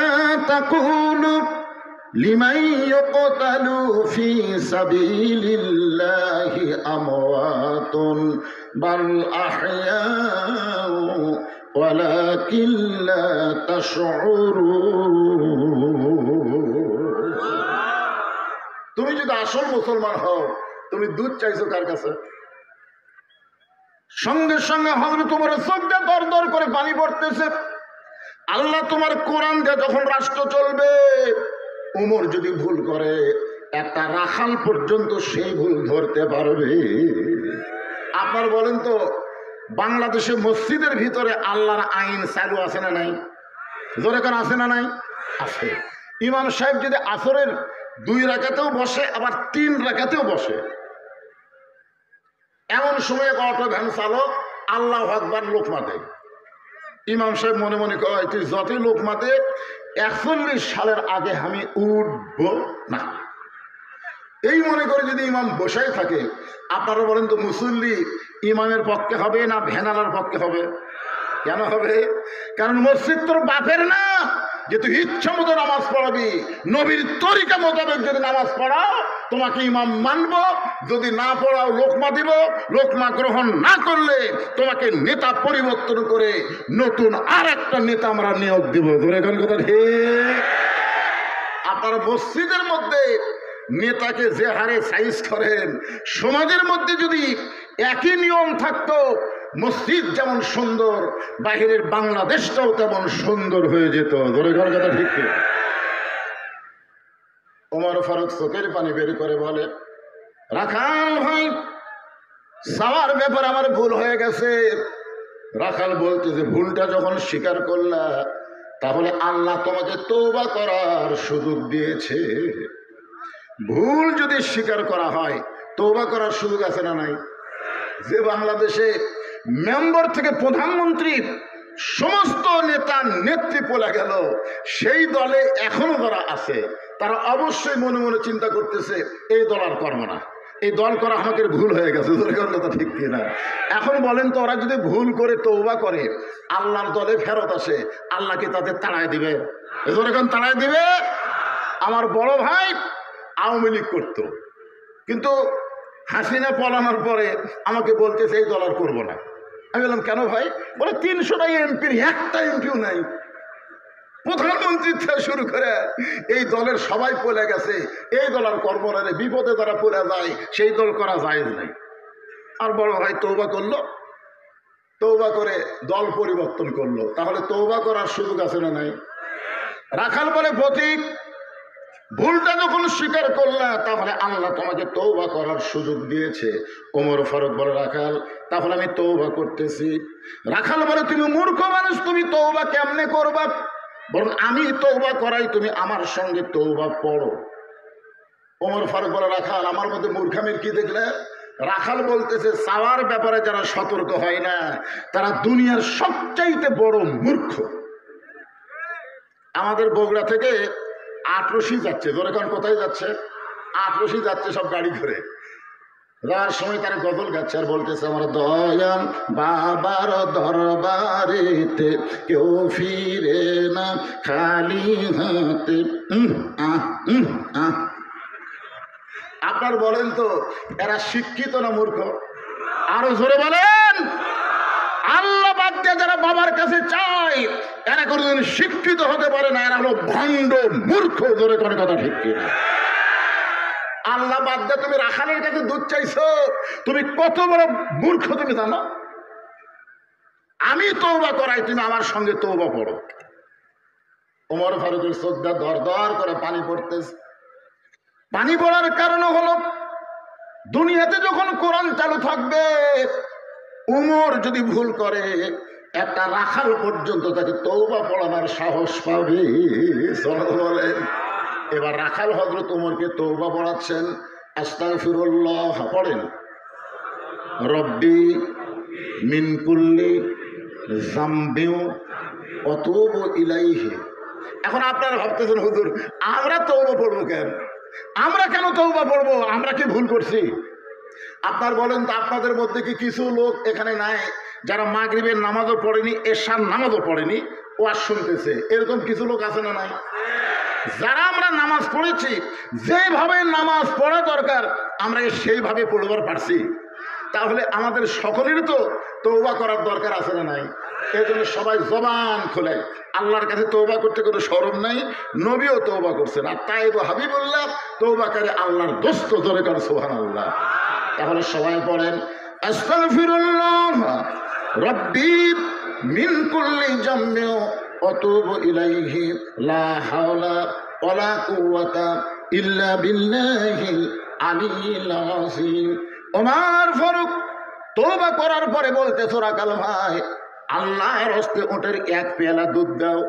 তাকুলু লিমান ইউকতালু ফি সাবিলিল্লাহি আমওয়াতুন বাল আহইয়াউ ওয়ালাকিন লা তাশউরুন। তুমি যদি আসল মুসলমান হও, তুমি দুধ চাইছো কার কাছে? সঙ্গে সঙ্গে হযরত ওমরের চোখ দিয়ে দর দর করে পানি পড়তেছে। আল্লাহ তোমার কোরআন দিয়ে যখন রাষ্ট্র চলবে, ওমর যদি ভুল করে, একটা রাখাল পর্যন্ত সেই ভুল ধরতে পারবে। আপনার বলেন তো, বাংলাদেশে মসজিদের ভিতরে আল্লাহর আইন চালু আছে না নাই? জোরে কেন আছে না নাই? আছে। ইমাম সাহেব যদি আসরের 2 রাকাতেও বসে, আবার 3 রাকাতেও বসে, এমন সময় অটো ভ্যান চালক আল্লাহু আকবার লোকমা দেয়। ইমাম সাহেব মনে মনে কয়, তুই যতই লোকমা দে, 41 সালের আগে আমি উঠব না। এই মনে করে যদি ইমাম বসাই থাকে, আপনারা বলেন তো, মুসল্লি ইমামের পক্ষে হবে না ভ্যানালার পক্ষে হবে? কেন হবে? কারণ মসজিদ তোর বাপের না যে তুই ইচ্ছা মতো নামাজ পড়াবি। নবীর তরিকা মোতাবেক যদি নামাজ পড়াও, তোমাকে ইমাম মানব, যদি না পড়াও লোকমা দিব। লোকমা গ্রহণ না করলে তোমাকে নেতা পরিবর্তন করে নতুন আর একটা নেতা আমরা নিয়োগ দিব। এখন কথা ঠিক? আপনারা মসজিদের মধ্যে নেতাকে যে হারে সাইজ করেন, সমাজের মধ্যে যদি একই নিয়ম থাকতো, মসজিদ যেমন সুন্দর, বাহিরের বাংলাদেশটাও তেমন সুন্দর হয়ে যেত। ধরে ঘর কথা ঠিক। ওমর ফারুক চোখের পানি বের করে বলে, রাখাল ভাই, সাওয়ার ব্যাপারে আমার ভুল হয়ে গেছে। রাখাল বলতে যে, ভুলটা যখন স্বীকার করলা, তাহলে আল্লাহ তোমাকে তওবা করার সুযোগ দিয়েছে। ভুল যদি স্বীকার করা হয়, তওবা করার সুযোগ আছে না নাই? যে বাংলাদেশে মেম্বার থেকে প্রধানমন্ত্রী সমস্ত নেতা নেত্রী পলে গেল, সেই দলে এখনো যারা আছে, তারা অবশ্যই মনে মনে চিন্তা করতেছে, এই দল আর করবো না, এই দল করা আমাকে ভুল হয়ে গেছে। কথা ঠিক কিনা? এখন বলেন তো, ওরা যদি ভুল করে তওবা করে, আল্লাহর দলে ফেরত আসে, আল্লাহকে তাদের তাড়ায় দিবে? এখন তাড়ায় দিবে? আমার বড় ভাই আওয়ামী লীগ করতো, কিন্তু হাসিনা পলানোর পরে আমাকে বলতেছে এই দল আর করবো না। আমি বললাম কেন ভাই? বলে 300টা এমপির একটা এমপিও নাই, প্রধানমন্ত্রী থেকে শুরু করে এই দলের সবাই পলে গেছে, এই দল আর করবো না রে, বিপদে তারা পলে যায়, সেই দল করা যায় নাই। আর বড় ভাই তওবা করলো, তওবা করে দল পরিবর্তন করলো। তাহলে তওবা করার সুযোগ আছে না নাই? রাখাল বলে প্রতীক, ভুলটা যখন স্বীকার করলা তাহলে আল্লাহ তোমাকে তওবা করার সুযোগ দিয়েছে। ওমর ফারুক বলে রাখাল তাহলে আমি তওবা করতেছি। রাখাল বলে তুমি মূর্খ মানুষ, তুমি তওবা কেমনে করবা? বরং আমি তওবা করাই, তুমি আমার সঙ্গে তওবা পড়ো। ওমর ফারুক বলে রাখাল আমার মধ্যে মূর্খামির কি দেখলে? রাখাল বলতেছে চাওয়ার ব্যাপারে যারা সতর্ক হয় না তারা দুনিয়ার সবচাইতে বড় মূর্খ। আমাদের বগুড়া থেকে আটরশি যাচ্ছে, ধরে কারণ কোথায় যাচ্ছে? আটরশি যাচ্ছে সব গাড়ি করে। যাওয়ার সময় তারা গজল গাচ্ছে আর বলতেছে আমার দয়াল বাবার দরবারেতে কেউ ফিরে না খালি হাতে। আপনার বলেন তো এরা শিক্ষিত না মূর্খ? আরো জোরে বলেন। আল্লাহ বাদ দিয়ে যারা বাবার কাছে চায় এরা কোনোদিন শিক্ষিত হতে পারে না, এরা হলো ভণ্ড মূর্খ। জোরে করে কথা ঠিক কিনা? আল্লাহ বাদ দিয়ে তুমি রাখালের কাছে দুধ চাইছো, তুমি কত বড় মূর্খ তুমি জানো? আমি তওবা করাই, তুমি আমার সঙ্গে তওবা পড়ো। ওমর ফারুকের চোখ দিয়ে দর দর করে পানি পড়তেছে। পানি পড়ার কারণ হলো দুনিয়াতে যখন কোরআন চালু থাকবে উমর যদি ভুল করে একটা রাখাল পর্যন্ত তাকে তওবা পড়ানোর সাহস পাবে। বলেন এবার রাখাল হযরত ওমরকে তওবা পড়াচ্ছেন। আস্তাগফিরুল্লাহ পড়েন, রব্বি মিন কুল্লি যামবিন ওয়া তুবু ইলাইহি। এখন আপনারা ভাবতেছেন হুজুর আমরা তওবা পড়বো কেন? আমরা কেন তওবা পড়বো? আমরা কি ভুল করছি? আপনার বলেন তো আপনাদের মধ্যে কি কিছু লোক এখানে নাই যারা মাগরিবের নামাজও পড়েনি, এশার নামাজও পড়েনি, ওয়াজ শুনতেছে? এরকম কিছু লোক আছে না নাই? যারা আমরা নামাজ পড়েছি, যেভাবে নামাজ পড়া দরকার আমরা সেইভাবে পড়বার পারছি, তাহলে আমাদের সকলেরই তো তওবা করার দরকার আছে না নাই? এই জন্য সবাই জবান খোলে আল্লাহর কাছে তওবা করতে কোনো শরম নাই। নবীও তওবা করছেন, আর তাইব হাবিবুল্লাহ তওবাকারী আল্লাহর দোস্ত। জোরে করে সুবহানাল্লাহ। তাহলে সবাই পড়েন আস্তাগফিরুল্লাহ রব্বি মিন কুল্লি যামবিন ওয়া তুবু ইলাইহি লা হাওলা ওয়ালা কুওয়াতা ইল্লা বিল্লাহিল আলিয়্যিল আযীম। ওমর ফারুক তওবা করার পরে বলতেছে রাখাল ভাই আল্লাহর হস্তে ওটের এক পেয়ালা দুধ দাও,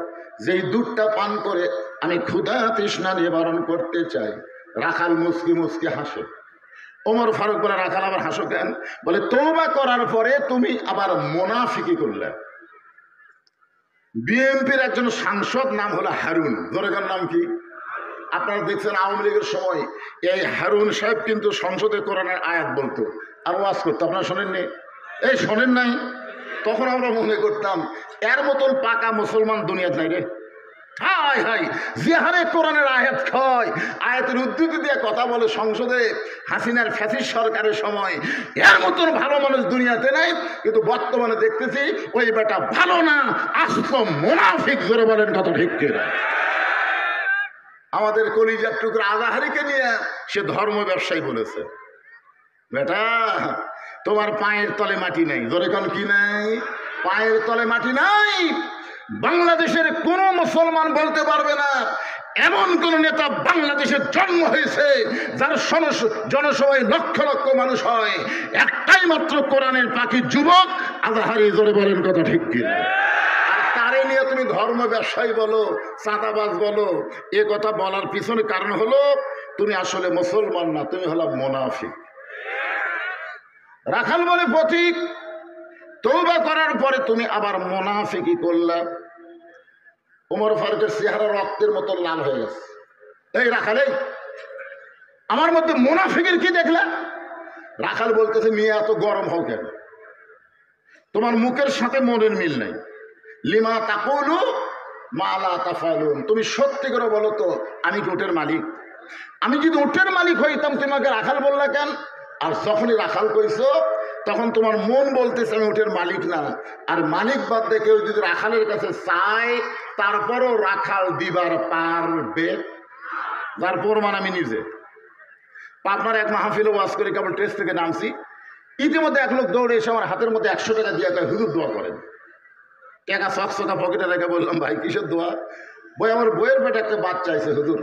যেই দুধটা পান করে আমি ক্ষুধা তৃষ্ণা নিবারণ করতে চাই। রাখাল মুচকি মুচকি হাসে। ওমর ফারুক বলে রাখাল আবার হাসো কেন? বলে তওবা করার পরে তুমি আবার মুনাফিকি করলে। বিএনপির একজন সাংসদ নাম হলো হারুন। জোরেকার নাম কি? আপনারা দেখছেন আওয়ামী লীগের সময় এই হারুন সাহেব কিন্তু সংসদে কোরআনের আয়াত বলতো আর ওয়াজ করতো। আপনারা শোনেননি? এই শোনেন নাই? তখন আমরা মনে করতাম এর মতন পাকা মুসলমান দুনিয়াতে নাই রে। হায় হায়, যে হারে কোরআনের আয়াত খায়, আয়াতের উদ্ধৃতি দিয়ে কথা বলে সংসদে হাসিনার ফ্যাসিস্ট সরকারের সময়, এর মতন ভালো মানুষ দুনিয়াতে নাই। কিন্তু বর্তমানে দেখতেছি ওই বেটা ভালো না, আস্ত মুনাফিক। জোরে বলেন কথা ঠিক কিনা? আমাদের কলিজার টুকরা আজাহারিকে নিয়ে সে ধর্ম ব্যবসায়ী বলেছে, বেটা তোমার পায়ের তলে মাটি নাই। জোরে কোন কি নাই? পায়ের তলে মাটি নাই। বাংলাদেশের কোন মুসলমান বলতে পারবে না এমন কোন নেতা বাংলাদেশের জন্ম হয়েছে যার জনসভায় লক্ষ লক্ষ মানুষ হয়, একটাই মাত্র কোরআনের পাখি যুবক আজাহারি। জোরে বলেন কথা ঠিক কিনা? আর তারে নিয়ে তুমি ধর্ম ব্যবসায়ী বলো, চাঁদাবাজ বলো, এ কথা বলার পিছনে কারণ হলো তুমি আসলে মুসলমান না, তুমি হলো মুনাফিক। রাখাল বলে প্রতীক তওবা করার পরে তুমি আবার মুনাফিকি করলা। ওমর ফারুকের চেহারা রক্তের মতো লাল হয়ে গেছে। এই রাখাল, এই আমার মধ্যে মুনাফিকের কি দেখলা? রাখাল বলতেছে মিয়া এত গরম হও কেন? তোমার মুখের সাথে মনের মিল নাই। লিমা তাকুলু মা লা তাফালুন। তুমি সত্যি করে বলো তো আমি কি ওটের মালিক? আমি যদি উটের মালিক হইতাম তোমাকে রাখাল বললা কেন? আর যখনই রাখাল কইছো তখন তোমার মন বলতেছে আমি উটের মালিক না। আর মালিক বাদ দিয়ে কেউ যদি রাখালের কাছে চায় তারপরও রাখাল দিবার পারবে, তারপর মানে আমি নিজে। আপনার এক মাহফিলে ওয়াজ করে কেবল টেস্ট থেকে নামছি, ইতিমধ্যে এক লোক দৌড়ে এসে আমার হাতের মধ্যে 100 টাকা দিয়ে কয় হুজুর দোয়া করেন। টাকা চকচকা পকেটে রেখে বললাম ভাই কিসের দোয়া? বই আমার বইয়ের পেটে একটা বাচ্চা আছে, হুজুর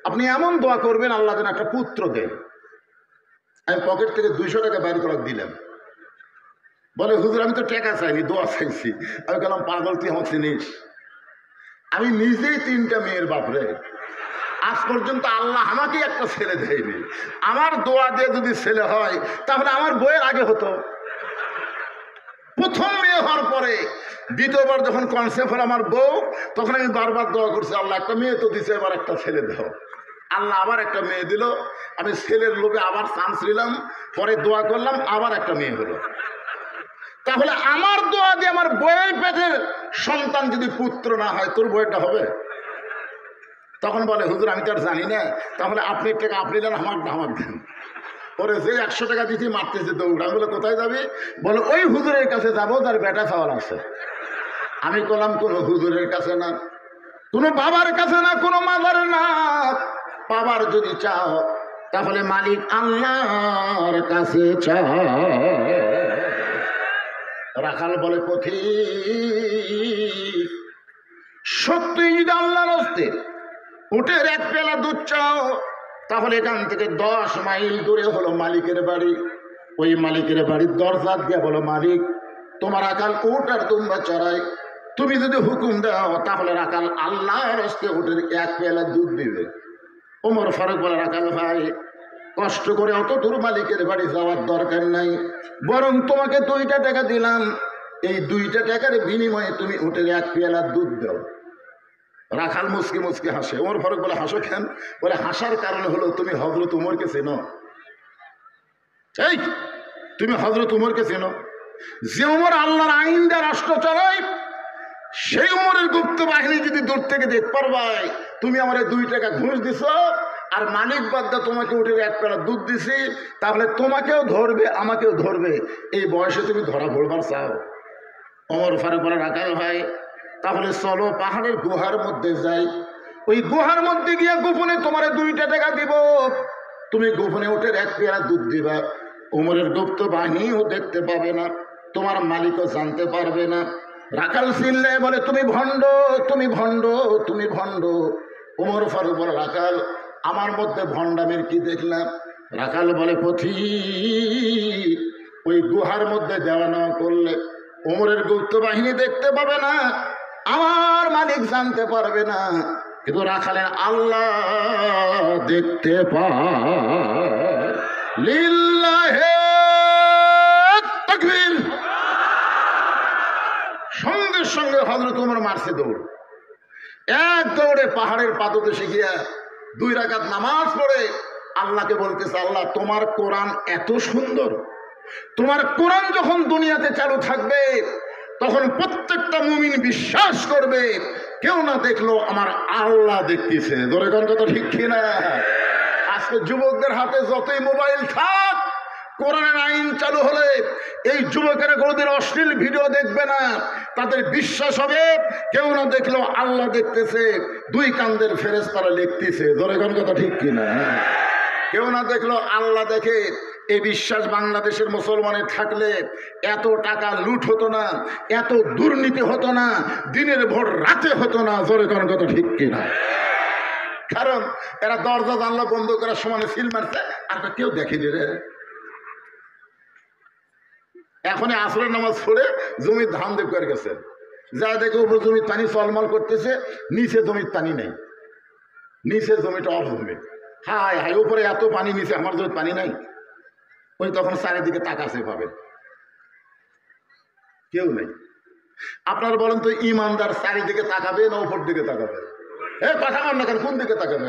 আপনি এমন দোয়া করবেন আল্লাহ যেন একটা পুত্র দেয়। আমি পকেট থেকে 200 টাকা বাইর করে দিলাম। বলে হুজুর আমি তো টাকা চাইনি, দোয়া চাইছি। আমি বললাম পাগল তুই আমার চিনিস? আমি নিজেই 3টা মেয়ের বাপরে, আজ পর্যন্ত আল্লাহ আমাকে একটা ছেলে দেয়নি। আমার দোয়া দিয়ে যদি ছেলে হয় তাহলে আমার বইয়ের আগে হতো। প্রথম মেয়ে হওয়ার পরে দ্বিতীয়বার যখন কনসেপ্ট হল আমার বউ, তখন আমি বারবার দোয়া করছি আল্লাহ একটা মেয়ে তো দিছে, এবার একটা ছেলে দাও। আল্লাহ আবার একটা মেয়ে দিল। আমি ছেলের লোভে আবার চান্স নিলাম, পরে দোয়া করলাম আবার একটা মেয়ে হলো। তাহলে আমার দোয়া দিয়ে আমার বইয়ের পেটের সন্তান যদি পুত্র না হয় তোর বইটা হবে? তখন বলে হুজুর আমি তো আর জানি না। তাহলে আপনি টাকা আপনি দেন, আমার দেন। পরে যে 100 টাকা দিতে মারতেছে দৌড়া। বলে কোথায় যাবে? বলে ওই হুজুরের কাছে যাবো যার বেটা চাওয়ার আছে। আমি বললাম কোনো হুজুরের কাছে না, কোনো বাবার কাছে না, কোনো মাদার না। বাবার যদি চাও তাহলে মালিক আল্লাহর কাছে চাও। রাখাল বলে পথিক সত্যি যদি আল্লাহর হস্তে উটের 1 পেলা দুধ চাও তাহলে এখান থেকে 10 মাইল দূরে হলো মালিকের বাড়ি। ওই মালিকের বাড়ির দরজা দিয়ে বলো মালিক তোমার রাখাল উট আর দুম্বা চড়ায়, তুমি যদি হুকুম দাও তাহলে রাখাল আল্লাহর হস্তে উটের 1 পেলা দুধ দিবে। ওমর ফারুক বলে রাখাল ভাই কষ্ট করে অত দূর মালিকের বাড়ি যাওয়ার দরকার নাই, বরং তোমাকে 2টা টাকা দিলাম, এই 2টা টাকার বিনিময়ে তুমি উটের 1 পেলা দুধ দাও। রাখাল মুসকি মুসকি হাসে। ওমর ফারুক বলে হাসো কেন? বলে হাসার কারণ হলো তুমি হযরত উমরকে চেনো। এই তুমি হযরত উমরকে চেনো? যে উমর আল্লাহর আইন দিয়ে রাষ্ট্র চালায়, সেই উমরের গুপ্ত বাহিনী যদি দূর থেকে দেখতে পারবাই তুমি আমার 2 টাকা ঘুষ দিছ আর মালিক বাদ্দা তোমাকে উঠে 1 পেলা দুধ দিছি, তাহলে তোমাকেও ধরবে আমাকেও ধরবে। এই বয়সে তুমি ধরা পড়বার চাও? ওমর ফারুক বলে রাখাল ভাই তাহলে চলো পাহাড়ের গুহার মধ্যে যাই, ওই গুহার মধ্যে গিয়ে গোপনে তোমার 2টা টাকা দিব, তুমি গোপনে উঠে 1 পেলা দুধ দিবা। উমরের গুপ্ত বাহিনীও দেখতে পাবে না, তোমার মালিকও জানতে পারবে না। রাখাল চিল্লে বলে তুমি ভণ্ড, তুমি ভণ্ড, তুমি ভণ্ড। উমর ফারুক বলে রাখাল আমার মধ্যে ভণ্ডামের কি দেখলাম? রাখাল বলে পথিক ওই গুহার মধ্যে দেওয়া নেওয়া করলে উমরের গুপ্ত বাহিনী দেখতে পাবে না, আমার মালিক জানতে পারবে না, কিন্তু রাখালের আল্লাহ দেখতে পায়। লিল্লাহে তাকবীর। সঙ্গে সঙ্গে হযরত ওমর মারছে দৌড়। এক দৌড়ে পাহাড়ের পাদদেশে গিয়া 2 রাকাত নামাজ পড়ে আল্লাহকে বলতেছে আল্লাহ তোমার কোরআন এত সুন্দর, তোমার কোরআন যখন দুনিয়াতে চালু থাকবে তখন প্রত্যেকটা মুমিন বিশ্বাস করবে কেউ না দেখলো আমার আল্লাহ দেখতেছে। ধরে কোন কথা ঠিক কিনা? আজকে যুবকদের হাতে যতই মোবাইল থাক, কোরআনের আইন চালু হলে এই যুবকেরা কোনোদিন অশ্লীল ভিডিও দেখবে না, তাদের বিশ্বাস হবে কেউ না দেখলো আল্লাহ দেখতেছে, 2 কান্দের ফেরেশতারা লিখতেছে। ধরে কোন কথা ঠিক কিনা? কেউ না দেখলো আল্লাহ দেখে। এই বিশ্বাস বাংলাদেশের মুসলমানের থাকলে এত টাকা লুট হতো না, এত দুর্নীতি হতো না, দিনের ভোর রাতে হতো না। জোরে কোন কথা ঠিক কিনা? কারণ এরা দরজা জানলা বন্ধ করার সময় সিল মারছে আর কেউ দেখেনি রে। এখনই আসরের নামাজ পড়ে জমির ধান দেব করে গেছে, যা দেখে উপর জমির পানি চলমল করতেছে, নিচে জমির পানি নেই, নিচে জমিটা অফ জমি। হায় হায় উপরে এত পানি, নিচে আমার জমির পানি নাই। ওই তখন চারিদিকে তাকাছে পাবে, কেউ নেই। আপনারা বলেন তো ইমানদার চারিদিকে তাকাবে না উপর দিকে তাকাবে? কথা বল না কেন, কোন দিকে তাকাবে?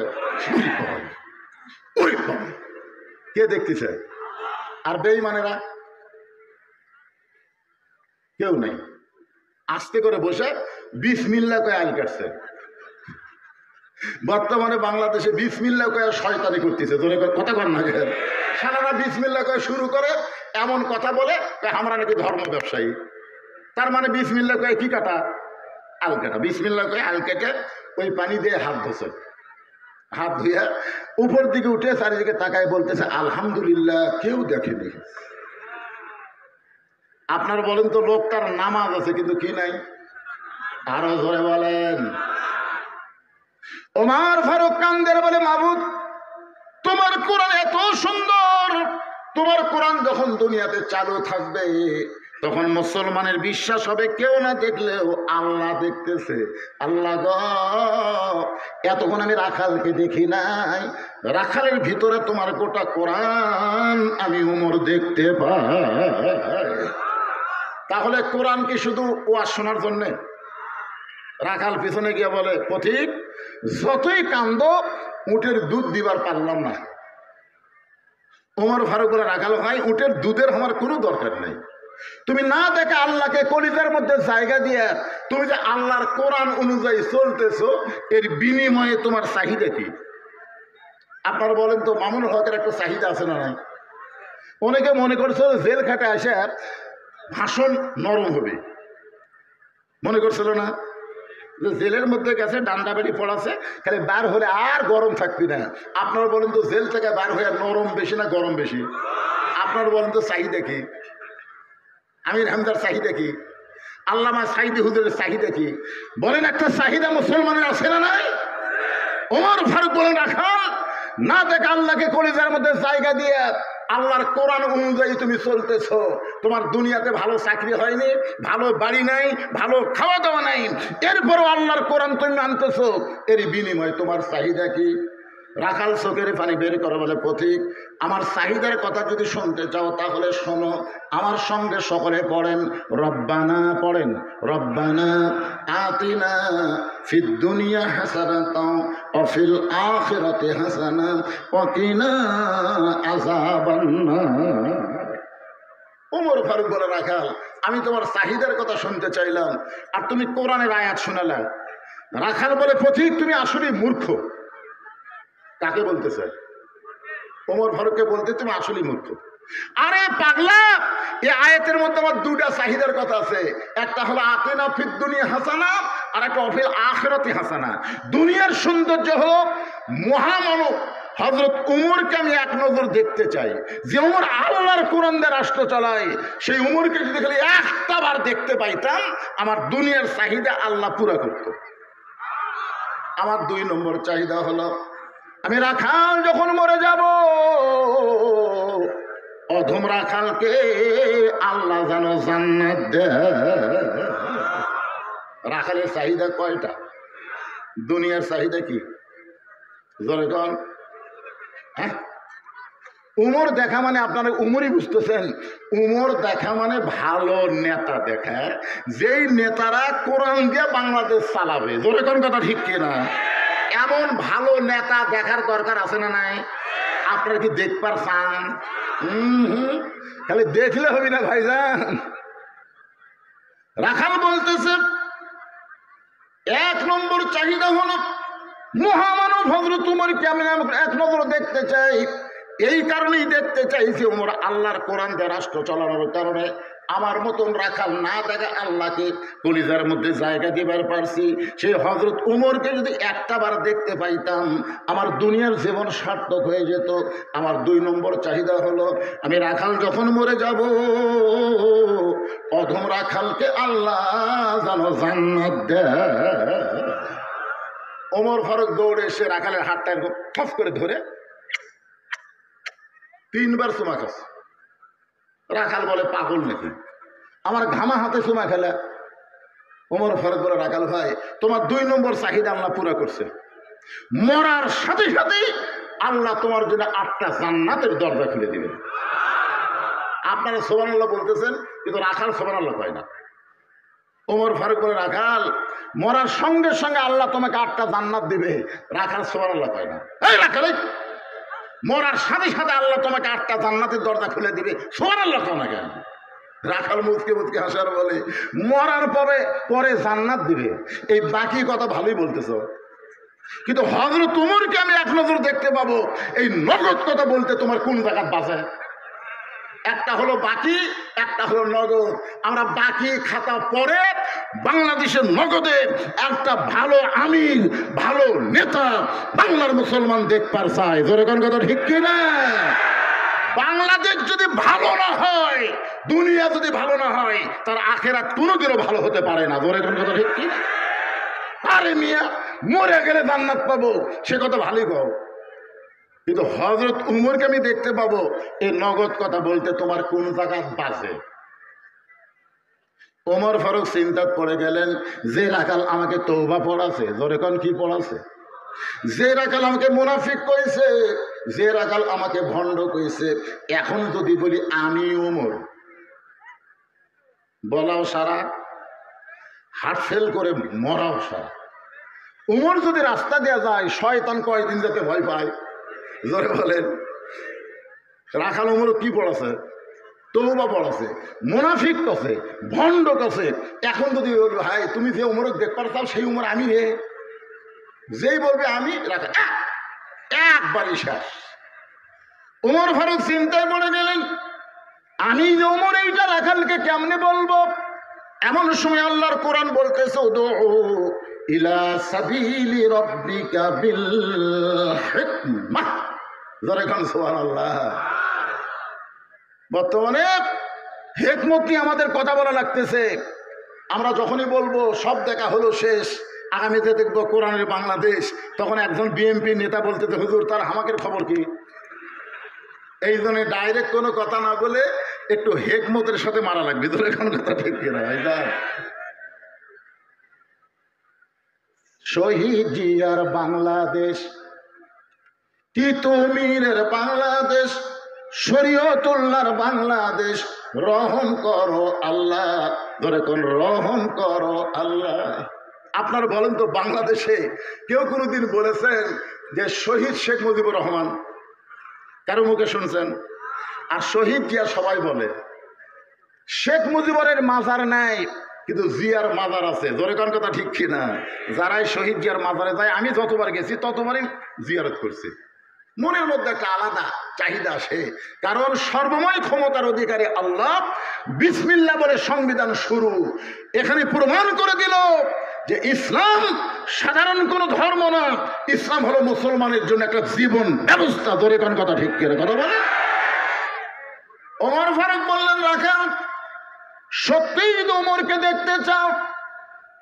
কে দেখতেছে? আর বেঈমানেরা কেউ নেই, আস্তে করে বসে বিসমিল্লাহ কয়ে আইল কাটছে। বর্তমানে বাংলাদেশে বিসমিল্লাহ কয়ে শয়তানি করতেছে, তোরে কথা কর না, সারারা বিসমিল্লাহ কয়ে শুরু করে এমন কথা বলে আমরা নাকি ধর্ম ব্যবসায়ী। তার মানে বিসমিল্লাহ কয়ে কি কাটা? আল কাটা। বিসমিল্লাহ কয়ে আল কেটে ওই পানি দিয়ে হাত ধোছে, হাত ধুয়ে উপর দিকে উঠে চারিদিকে তাকায় বলতেছে আলহামদুলিল্লাহ, কেউ দেখেনি। আপনার বলেন তো, লোকটার নামাজ আছে কিন্তু কি নাই? আরো জোরে বলেন। ওমর ফারুক কান্দের বলে, মাবুদ তোমার কোরআন এত সুন্দর, তোমার কোরআন যখন দুনিয়াতে চালু থাকবে তখন মুসলমানের বিশ্বাস হবে কেউ না দেখলেও আল্লাহ দেখতেছে। আল্লাহ গো, এতক্ষণ আমি রাখালকে দেখি নাই, রাখালের ভিতরে তোমার গোটা কোরআন আমি ওমর দেখতে পাই। তাহলে কোরআন কি শুধু ওয়াজ শোনার জন্যে? রাখাল পিছনে গিয়ে বলে, পথিক যতই কান্দ উটের দুধ দিবার পারলাম না। ওমর ফারুক বলে, রাখাল ভাই উটের দুধের আমার কোনো দরকার নেই, তুমি না দেখে আল্লাহকে কলিজার মধ্যে জায়গা দিয়ে তুমি যে আল্লাহর কোরআন অনুযায়ী চলতেছো, এর বিনিময়ে তোমার চাহিদা কি? আপনারা বলেন তো, মামুনুল হকের একটা চাহিদা আছে না নাই? অনেকে মনে করছে জেল খাটে আসে ভাষণ নরম হবে, মনে করছিল না যে জেলের মধ্যে গেছে ডান্ডা বেড়ি পড়াছে, খালি বার হলে আর গরম থাকবি না। আপনারা বলেন তো, জেল থেকে বার হয়ে নরম বেশি না গরম বেশি? আপনারা বলেন তো চাহিদা কি? আমির হামদার চাহিদা কি? আল্লামা সাইদি হুজুরের চাহিদা কি? বলেন একটা চাহিদা মুসলমানের আছে না নাই? ওমর ফারুক বলেন, রাখাল না দেখে আল্লাহকে কলিজার মধ্যে জায়গা দিয়ে আল্লাহর কোরআন অনুযায়ী তুমি চলতেছ, তোমার দুনিয়াতে ভালো চাকরি হয়নি, ভালো বাড়ি নাই, ভালো খাওয়া দাওয়া নাই, এরপরও আল্লাহর কোরআন তুমি মানতেছ, এর বিনিময়ে তোমার চাহিদা কি? রাখাল চোখের পানি বের করে বলে, পথিক আমার চাহিদার কথা যদি শুনতে চাও তাহলে শোনো, আমার সঙ্গে সকলে পড়েন রব্বানা, পড়েন রব্বানা আতিনা ফিদ দুনিয়া হাসানাতাও ওয়া ফিল আখিরাতি হাসানা ওয়া কিনা আযাবান্নার। ওমর ফারুক বলে, রাখাল আমি তোমার চাহিদার কথা শুনতে চাইলাম আর তুমি কোরআনের আয়াত শোনালে। রাখাল বলে, পথিক তুমি আসলে মূর্খ। কাকে বলতেছে? ওমর ফারুককে বলতে, তুমি আসলে মূর্খ। আরে পাগলা, এই আয়াতের মধ্যে আমার দুটা চাহিদার কথা আছে, একটা হলো আতিনা ফিদ দুনিয়া হাসানা আর একটা ফিল আখিরাতি হাসানা। দুনিয়ার সৌন্দর্য হলো মহামানব হযরত উমরকে আমি এক নজর দেখতে চাই, যে উমর আল্লাহর কোরআন দিয়ে রাষ্ট্র চালায়, সেই উমরকে যদি খালি একটা বার দেখতে পাইতাম আমার দুনিয়ার চাহিদা আল্লাহ পুরা করত। আমার 2 নম্বর চাহিদা হলো, আমি রাখাল যখন মরে যাব অধম রাখালকে আল্লাহ যেন জান্নাত দেয়। রাখালের চাহিদা কয়টা? দুনিয়ার চাহিদা কি? জোরে কন। হ্যাঁ, উমর দেখা মানে আপনারা উমরই বুঝতেছেন, উমর দেখা মানে ভালো নেতা দেখা, যেই নেতারা কোরআন দিয়ে বাংলাদেশ চালাবে। জোরে কোন কথা ঠিক কিনা? এমন ভালো নেতা দেখার দরকার আছে না নাই? আপনারা কি দেখবার চান? খালি দেখলে হবে না ভাইজান। রাখাল বলতেছে 1 নম্বর চাহিদা হলো মহামানব হযরত উমরকে আমি এক নজর দেখতে চাই। এই কারণেই দেখতে চাইছি, উমর আল্লাহর কোরআন দিয়ে রাষ্ট্র চালানোর কারণে আমার মতন রাখাল না দেখা আল্লাহকে কলিজার মধ্যে জায়গা দিবার পারছি। সেই হযরত উমরকে যদি একটা বার দেখতে পাইতাম আমার দুনিয়ার জীবন সার্থক হয়ে যেত। আমার 2 নম্বর চাহিদা হলো, আমি রাখাল যখন মরে যাব অধম রাখালকে আল্লাহ যেন জান্নাত দেয়। ওমর ফারুক দৌড়ে এসে রাখালের হাতটা ঠপ করে ধরে 3 বার চুমা খাচ্ছে। রাখাল বলে, পাগল নাকি, আমার ঘামা হাতে চুমা খেলা। ওমর ফারুক বলে, রাখাল ভাই তোমার 2 নম্বর চাহিদা আল্লাহ পুরা করছে, মরার সাথে সাথেই আল্লাহ তোমার জন্য 8টা জান্নাতের দরজা খুলে দিবেন। আপনারা সুবহানাল্লাহ বলতেছেন কিন্তু রাখাল সুবহানাল্লাহ কয় না। ওমর ফারুক বলে, রাখাল মরার সঙ্গে সঙ্গে আল্লাহ তোমাকে 8টা জান্নাত দিবে। রাখাল সুবহানাল্লাহ কয় না। এই রাখাল, মরার সাথে সাথে আল্লাহ তোমাকে 8টা জান্নাতের দরজা খুলে দিবে, সুবহানাল্লাহ কয় না কেন? রাখাল মুচকে মুচকে হাসার বলে, মরার পরে জান্নাত দিবে, এই বাকি কথা ভালোই বলতেছ। কিন্তু হযরত উমরকে আমি এক নজর দেখতে পাবো এই নগদ কথা বলতে তোমার কোন জায়গায় বাঁচে। একটা হলো বাকি, একটা হলো নগদ। আমরা বাকি খাতা পরে বাংলাদেশের নগদে একটা ভালো আমির, ভালো নেতা বাংলার মুসলমান দেখবার চাই। জোরে কোন কথা ঠিক কিনা? বাংলাদেশ যদি ভালো না হয়, দুনিয়া যদি ভালো না হয়, তার আখেরাত কোনোদিনও ভালো হতে পারে না। জোরে কোন কথা ঠিক কিনা? আরে মিয়া, মরে গেলে জান্নাত পাবো, সে কথা ভালোই কও, কিন্তু হযরত উমরকে আমি দেখতে পাবো এই নগদ কথা বলতে তোমার কোন জায়গায় বাজে। ওমর ফারুক চিন্তাত পড়ে গেলেন, যে রাখাল আমাকে তওবা পড়াছে, জোরে কোন কি পড়াছে? যে রাখাল আমাকে মুনাফিক কইছে, যে রাখাল আমাকে ভণ্ড কইছে, এখন যদি বলি আমি ওমর, বলাও সারা, হার্ট ফেল করে মরাও সারা। উমর যদি রাস্তা দেওয়া যায়, শয়তান কয়দিন যেতে ভয় পায়? জোরে বলেন। রাখাল উমর কি পড়াছে? তওবা পড়াছে, মুনাফিক কছে, ভণ্ড কছে। এখন যদি ভাই তুমি যে উমরক দেখবার চাও সেই উমর আমি রে, যেই বলবে আমি, রাখা একবারই শেষ। উমর ফারুক চিন্তায় পড়ে গেলেন, আমি যে উমর এইটা রাখালকে কেমনে বলবো? এমন সময় আল্লাহর কোরআন বলতেছে, উদউ ইলা সাবিলি রাব্বিকা বিল হিকমাহ। জোরে কোন সুবহানাল্লাহ। বর্তমানে হিকমত নিয়ে আমাদের কথা বলা লাগতেছে। আমরা যখনই বলবো সব দেখা হলো শেষ, আগামীতে দেখবো কোরআনের বাংলাদেশ, তখন একজন বিএনপি নেতা বলতেছে, হুজুর তার হামাকের খবর কি? এই জন্য ডাইরেক্ট কোনো কথা না বলে একটু হিকমতের সাথে মারা লাগবে। তোর এখন কথা ঠিক কিনা ভাই? শহীদ জিয়ার বাংলাদেশ, তিতুমিরের বাংলাদেশ, শরীয়তুল্লাহর বাংলাদেশ, রহম করো আল্লাহ। ধরে কোন রহম করো আল্লাহ। আপনারা বলেন তো, বাংলাদেশে কেউ কোনোদিন বলেছেন যে শহীদ শেখ মুজিবুর রহমান? কারো মুখে শুনছেন? আর শহীদ জিয়া সবাই বলে। শেখ মুজিবুরের মাজার নাই, কিন্তু জিয়ার মাজার আছে। জোরে কোন কথা ঠিক কিনা? যারাই শহীদ জিয়ার মাজারে যায়, আমি যতবার গেছি ততবারই জিয়ারত করছি। মনের মধ্যে একটা আলাদা চাহিদা আসে, কারণ সর্বময় ক্ষমতার অধিকারী আল্লাহ বিসমিল্লাহ বলে সংবিধান শুরু। এখানে প্রমাণ করে দিল যে ইসলাম সাধারণ কোনো ধর্ম না, ইসলাম হলো মুসলমানের জন্য একটা জীবন ব্যবস্থা। ধরে কোন কথা ঠিক করে কথা বলে। ওমর ফারুক বললেন, রাখা সত্যিই যদি ওমরকে দেখতে চাও,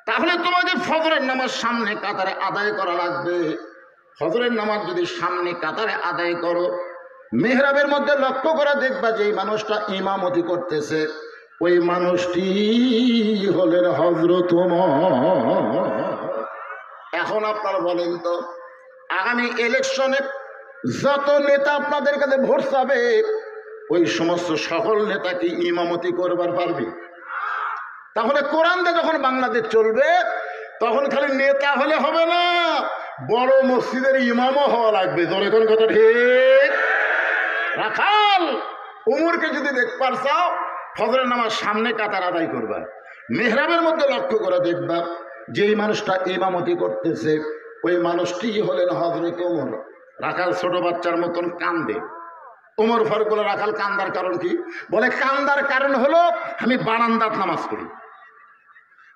তাহলে তোমাকে ফজরের নামাজ সামনে কাতারে আদায় করা লাগবে। ফজরের নামাজ যদি সামনে কাতারে আদায় করো, মেহরাবের মধ্যে লক্ষ্য করে দেখবা যে এই মানুষটা ইমামতি করতেছে, ওই মানুষটি হলেন হযরত ওমর। এখন আপনারা বলেন তো, আগামী ইলেকশনে যত নেতা আপনাদের কাছে ভোট চাবে, ওই সমস্ত সকল নেতা কি ইমামতি করবার পারবে? তাহলে কোরআনটা যখন বাংলাদেশ চলবে, তখন খালি নেতা হলে হবে না, বড় মসজিদের ইমামও হওয়া লাগবে। জোরে কোন কথা ঠিক? রাখাল উমরকে যদি দেখবার চাও, ফজরের নামাজ সামনে কাতার আদায় করবা, মেহরাবের মধ্যে লক্ষ্য করে দেখবা যেই মানুষটা ইমামতি করতেছে, ওই মানুষটি হলেন হযরত ওমর। রাখাল ছোট বাচ্চার মতন কান্দে। ওমর ফারুক বলে, রাখাল কান্দার কারণ কি? বলে, কান্দার কারণ হলো আমি বারান্দাত নামাজ পড়ি,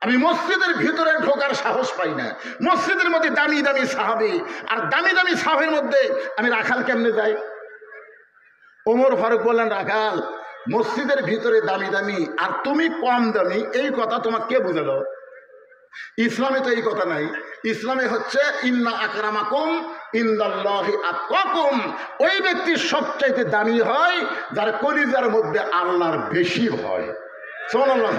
আমি মসজিদের ভিতরে ঢোকার সাহস পাই না। মসজিদের মধ্যে দামি দামি সাহাবী, আর দামি দামি সাহাবীর মধ্যে আমি রাখাল কেমনে যাই? ওমর ফারুক বললেন, রাখাল মসজিদের ভিতরে দামি দামি আর তুমি কম দামি, এই কথা তোমাকে কে বুঝালো? ইসলামে তো এই কথা নাই। ইসলামে হচ্ছে ইন্না আকরামাকুম ইনদাল্লাহি আতকাকুম। ওই ব্যক্তি সবচাইতে দামি হয় যার কলিজার মধ্যে আল্লাহর বেশি ভয়। সুবহানাল্লাহ।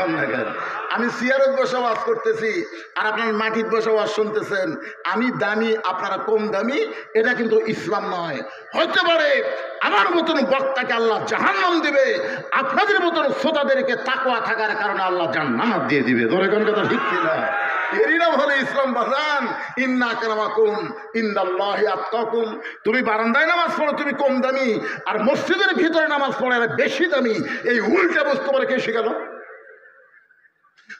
আমি সিয়ারত বসে ওয়াজ করতেছি আর আপনার মাটির বসে ওয়াজ শুনতেছেন, আমি দামি আপনারা কম দামি, এটা কিন্তু ইসলাম নয়। হতে পারে আমার মতন বক্তাকে আল্লাহ জাহান্নাম দিবে, আপনাদের মতন শ্রোতাদেরকে তাকওয়া থাকার কারণে আল্লাহ জান্নাত দিয়ে দিবে। ধরে কোন কথা ঠিক কিনা? এরই নাম হলো ইসলাম। বাজান, ইন্না আকরামাকুম ইনদাল্লাহি আতকাকুম। তুমি বারান্দায় নামাজ পড়ো, তুমি কম দামি, আর মসজিদের ভিতরে নামাজ পড়ে বেশি দামি। এই উল্টা বস্তু পরে কে শিখালো?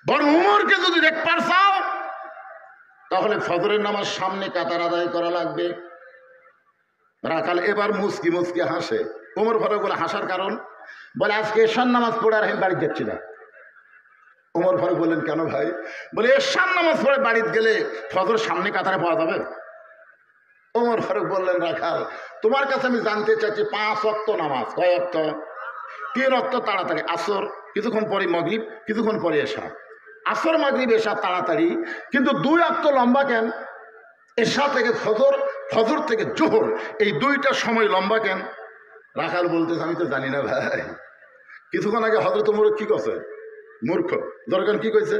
বরং উমরকে যদি দেখবার চাও, তাহলে ফজরের নামাজ সামনে কাতার আদায় করা লাগবে। রাখাল এবার মুসকি মুসকি হাসে। ওমর ফারুক বলে হাসার কারণ? বলে আজকে এশার নামাজ পড়ে আর আমি বাড়ি যাচ্ছি না। ওমর ফারুক বললেন কেন ভাই? বলে এশার নামাজ পড়ে বাড়িতে গেলে ফজর সামনে কাতারে পাওয়া যাবে। ওমর ফারুক বললেন রাখাল তোমার কাছে আমি জানতে চাচ্ছি 5 ওয়াক্ত নামাজ কয় ওয়াক্ত? 3 ওয়াক্ত তাড়াতাড়ি, আসর কিছুক্ষণ পরে, মাগরিব কিছুক্ষণ পরে এশা। আসর মাগরিব এশা তাড়াতাড়ি, কিন্তু 2 ওয়াক্ত লম্বা কেন? এশা থেকে ফজর, ফজর থেকে জোহর, এই 2টা সময় লম্বা কেন? রাখাল বলতেছে আমি তো জানি না ভাই। কিছুক্ষণ আগে হযরত ওমর কি কইছে? মূর্খ দরকার কি কইছে?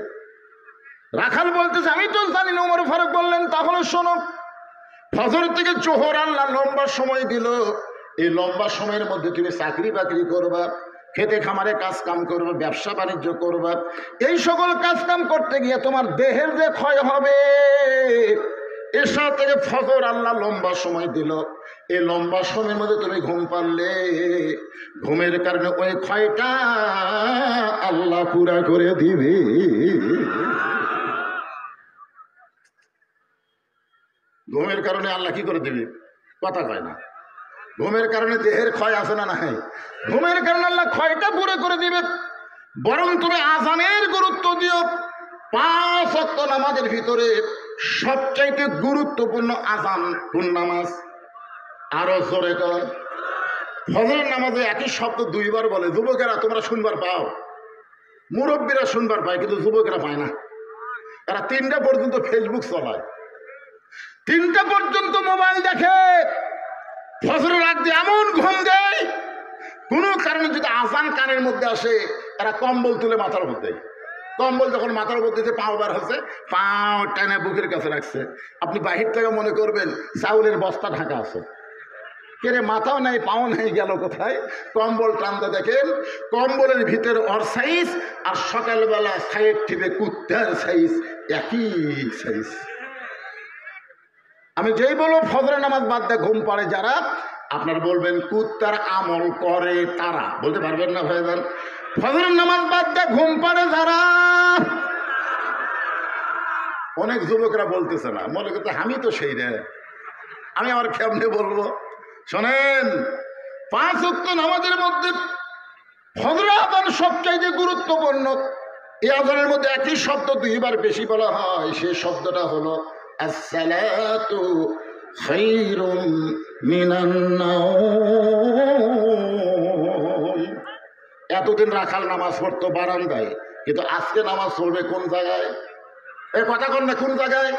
রাখাল বলতেছে আমি তো জানি না। ওমর ফারুক বললেন তাহলে শোনো, ফজর থেকে জোহর আল্লাহ লম্বা সময় দিল। এই লম্বা সময়ের মধ্যে তুমি চাকরি বাকরি করবা, খেতে খামারে কাজ কাম করবা, ব্যবসা বাণিজ্য করবা। এই সকল কাজ কাম করতে গিয়ে তোমার দেহের যে ক্ষয় হবে, এশা থেকে ফজর আল্লাহ লম্বা সময় দিল। এই লম্বা সময়ের মধ্যে তুমি ঘুম পারলে, ঘুমের কারণে ওই ক্ষয়টা আল্লাহ পুরা করে দিবে। ঘুমের কারণে আল্লাহ কি করে দিবে? কথা কয় না। ঘুমের কারণে দেহের ক্ষয় আছে না নাই? ঘুমের কারণে আল্লাহ ক্ষয়টা পুরো করে দিবে। বরং তুমি আজানের গুরুত্ব দিও। 5 ওয়াক্ত নামাজের ভিতরে সবচাইতে গুরুত্বপূর্ণ আজান কোন নামাজ? আরো জোরে কর। ফজরের নামাজে একই শব্দ 2 বার বলে। যুবকেরা তোমরা শুনবার পাও, মুরব্বীরা শুনবার পায়, কিন্তু যুবকেরা পায় না। এরা 3টা পর্যন্ত ফেসবুক চালায়, 3টা পর্যন্ত মোবাইল দেখে, ফজরের আগ দিয়ে এমন ঘুম দেয়। কোনো কারণে যদি আজান কানের মধ্যে আসে, এরা কম্বল তুলে মাথার মধ্যে, কম্বল যখন মাথার মধ্যে যে পাও বার হচ্ছে, পাও টানে বুকের কাছে রাখছে। আপনি বাহির থেকে মনে করবেন চাউলের বস্তা ঢাকা আছে, কেরে মাথাও নাই পাও নাই, গেল কোথায়? কম্বল টানতে দেখেন কম্বলের ভিতর ওর সাইজ আর সকালবেলা সাইড টিপে কুত্তার সাইজ একই সাইজ। আমি যেই বলবো ফজরের নামাজ বাদ দিয়ে ঘুম পাড়ে যারা, আপনার বলবেন কুত্তার আমল করে তারা, বলতে পারবেন না ভাইজান? ফজরের নামাজ বাদ দিয়ে ঘুম পাড়ে যারা, অনেক যুবকরা বলতেছে না, মনে করতে আমি তো সেই রে, আমি আমার কেমনে বলবো? শোনেন, 5 ওয়াক্ত নামাজের মধ্যে ফজরের আযান সবচাইতে গুরুত্বপূর্ণ। এই আযানের মধ্যে একই শব্দ 2 বার বেশি বলা হয়। সেই শব্দটা হলো আসসালাতু খায়রুম মিনান নাওম। এতদিন রাখাল নামাজ পড়তো বারান্দায়, কিন্তু আজকে নামাজ পড়বে কোন জায়গায়? এই কথা কন না, কোন জায়গায়?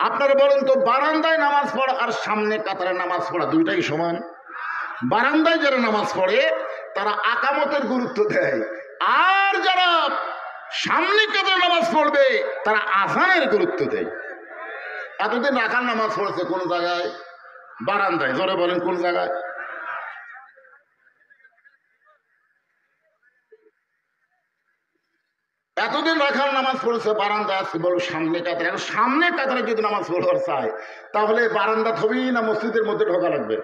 আপনারা বলেন তো, বারান্দায় নামাজ পড়া আর সামনে কাতারে নামাজ পড়া দুইটাই সমান? বারান্দায় যারা নামাজ পড়ে তারা আকামতের গুরুত্ব দেয়, আর যারা সামনে কাতারে নামাজ পড়বে তারা আযানের গুরুত্ব দেয়। এতদিন রাখাল নামাজ পড়েছে কোন জায়গায়? বারান্দায়। জোরে বলেন কোন জায়গায়? এতদিন রাখাল নামাজ পড়েছে বারান্দা আছে, বলো সামনে কাতারে। আর সামনে কাতারে যদি নামাজ পড়ার চায়, তাহলে বারান্দা থবি না মসজিদের মধ্যে ঢোকা লাগবে?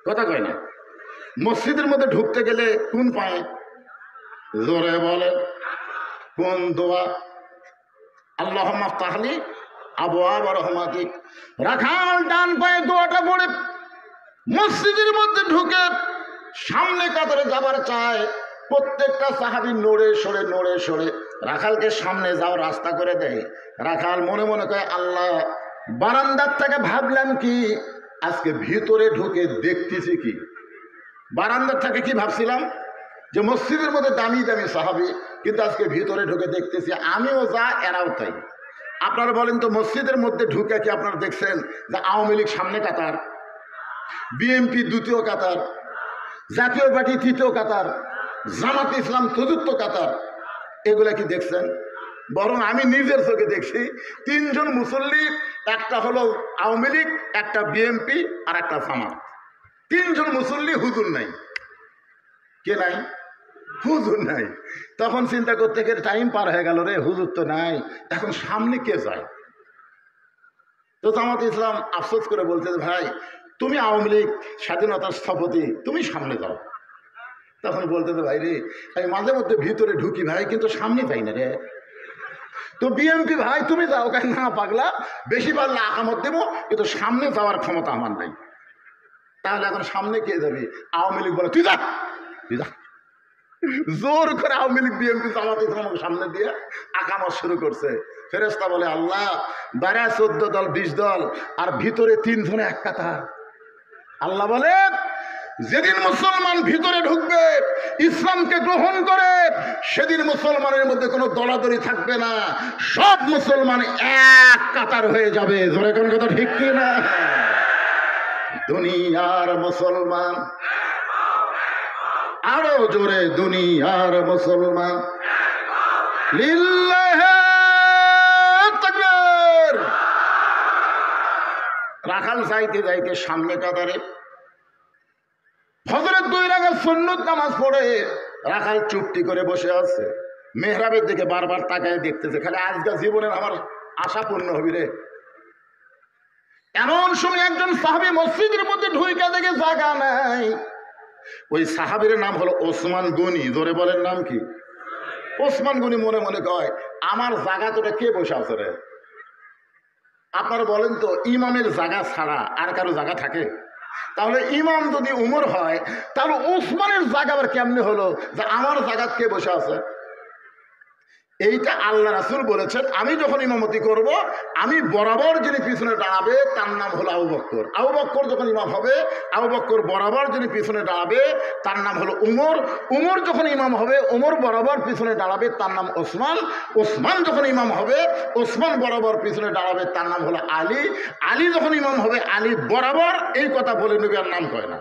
কথা কয় না? মসজিদের মধ্যে ঢুকতে গেলে কোন পায়ে? জোরে বলে কোন দোয়া? আল্লাহুম্মা আফতাহলি আবওয়াব রাহমাতিক। রাখাল ডান পায়ে দোয়াটা পড়ে মসজিদের মধ্যে ঢুকে সামনে কাতারে যাবার চায়। প্রত্যেকটা সাহাবী নড়ে সরে রাখালকে সামনে যাও রাস্তা করে দেয়। রাখাল মনে মনে কয়, আল্লাহ, বারান্দার থেকে ভাবলাম কি, আজকে ভিতরে ঢুকে দেখতেছি কি। বারান্দার থেকে কি ভাবছিলাম যে মসজিদের মধ্যে দামি দামি সাহাবী, কিন্তু আজকে ভিতরে ঢুকে দেখতেছি আমিও যা এরাও তাই। আপনারা বলেন তো, মসজিদের মধ্যে ঢুকে কি আপনারা দেখছেন যে আওয়ামী লীগ সামনে কাতার, বিএনপি দ্বিতীয় কাতার, জাতীয় পার্টি তৃতীয় কাতার, জামাত ইসলাম চতুর্থ কাতার? এগুলা কি দেখছেন? বরং আমি নিজের চোখে দেখছি 3 জন মুসল্লি, একটা হলো আওয়ামী লীগ, একটা বিএনপি আর একটা জামাত। 3 জন মুসল্লি, হুজুর নাই। কে নাই? হুজুর নাই। তখন চিন্তা করতে গিয়ে টাইম পার হয়ে গেল, রে হুজুর তো নাই, এখন সামনে কে যায়? তো জামাত ইসলাম আফসোস করে বলতে, ভাই তুমি আওয়ামী লীগ স্বাধীনতার স্থপতি, তুমি সামনে যাও। তখন বলতে, ভাই রে, আমি মাঝে মধ্যে ভিতরে ঢুকি ভাই, কিন্তু সামনে পাই না রে। তো বিএমপি ভাই তুমি যাও, কেন না পাগলা, বেশি পারলে আকামত দেবো, কিন্তু সামনে যাওয়ার ক্ষমতা আমার নাই। তাহলে এখন সামনে কে যাবি? আওয়ামী লীগ বলে তুই যা, তুই যা। জোর করে আওয়ামী লীগ বিএনপি জামাত ইসলামকে সামনে দিয়ে আকামত শুরু করছে। ফেরেশতা বলে আল্লাহ, বাইরে 14 দল 20 দল আর ভিতরে 3 জনে এক কথা। আল্লাহ বলে যেদিন মুসলমান ভিতরে ঢুকবে, ইসলামকে গ্রহণ করে, সেদিন মুসলমানের মধ্যে কোনো দলাদলি থাকবে না, সব মুসলমান এক কাতার হয়ে যাবে। জোরে কোন কথা ঠিক কি না? দুনিয়ার মুসলমান, আরো জোরে, দুনিয়ার মুসলমান লিল্লাহি তাকবীর। রাখাল যাইতে যাইতে সামনে কাতারে ফজরের 2 রাকাত সুন্নত নামাজ পড়ে রাখাল চুপটি করে বসে আছে, মেহরাবের দিকে বারবার তাকায় দেখতেছে, খালি আজকে জীবনের আমার আশা পূর্ণ হবি রে। এমন সময় একজন সাহাবী মসজিদের মধ্যে ঢুইকা দেখে জায়গা নাই। ওই সাহাবীর নাম হলো ওসমান গনি। জোরে বলেন নাম কি? ওসমান গনি মনে মনে কয় আমার জায়গা তোটা কে বসে আছে রে? আপনারা বলেন তো, ইমামের জায়গা ছাড়া আর কারো জায়গা থাকে? তাহলে ইমাম যদি উমর হয়, তাহলে ওসমানের জায়গা আবার কেমনে হলো যে আমার জায়গা কে বসে আছে? এইটা আল্লাহ রাসূল বলেছেন, আমি যখন ইমামতি করব, আমি বরাবর যিনি পিছনে দাঁড়াবে তার নাম হলো আবু বকর। আবু বকর যখন ইমাম হবে, আবু বকর বরাবর যিনি পিছনে দাঁড়াবে তার নাম হলো উমর। উমর যখন ইমাম হবে, উমর বরাবর পিছনে দাঁড়াবে তার নাম ওসমান। ওসমান যখন ইমাম হবে, ওসমান বরাবর পিছনে দাঁড়াবে তার নাম হলো আলী। আলী যখন ইমাম হবে, আলী বরাবর, এই কথা বলে নবী আর নাম কয় না।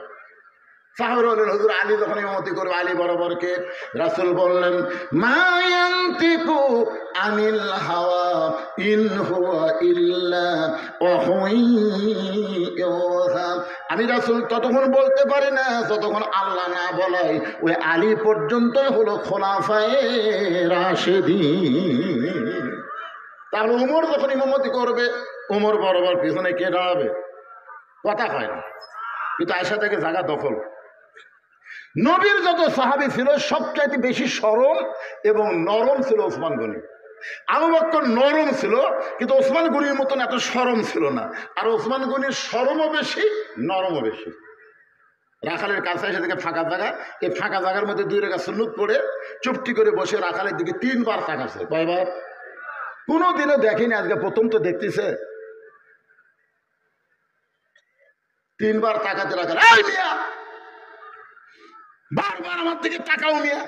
সাহাবারা বললেন হুজুর আলী যখন ইমামতি করবে, আলী বরাবরকে। রাসূল বললেন মা ইয়ানতিকু আনিল হাওয়া ইন হুয়া ইল্লা ওয়াহয়ুহা। আমি রাসূল ততক্ষণ বলতে পারি না যতক্ষণ আল্লাহ না বলায়। ওই আলী পর্যন্তই হলো খোলাফায়ে রাশেদিন। তাহলে উমর যখন ইমামতি করবে, উমর বরাবর পিছনে কে দাঁড়াবে? কথা হয় না, কিন্তু আয়েশা থেকে জায়গা দখল। নবীর যত সাহাবী ছিল সবচাইতে বেশি সরল এবং নরম ছিল ওসমান গনি। আবু বকর নরম ছিল, কিন্তু ওসমান গনির মতন এত সরম ছিল না। আর ওসমান গনির সরমও বেশি, নরমও বেশি। রাখালের কাছে এসে দেখে ফাঁকা জায়গা, এই ফাঁকা জায়গার মধ্যে 2 রাকাত সুন্নত পড়ে চুপটি করে বসে রাখালের দিকে 3 বার তাকাছে। কয়বার? কোনোদিনও দেখেনি, আজকে প্রথম তো দেখতেছে। 3 বার তাকাতে রাখাল, এই মিয়া বারবার আমার দিকে তাকাও মিয়া।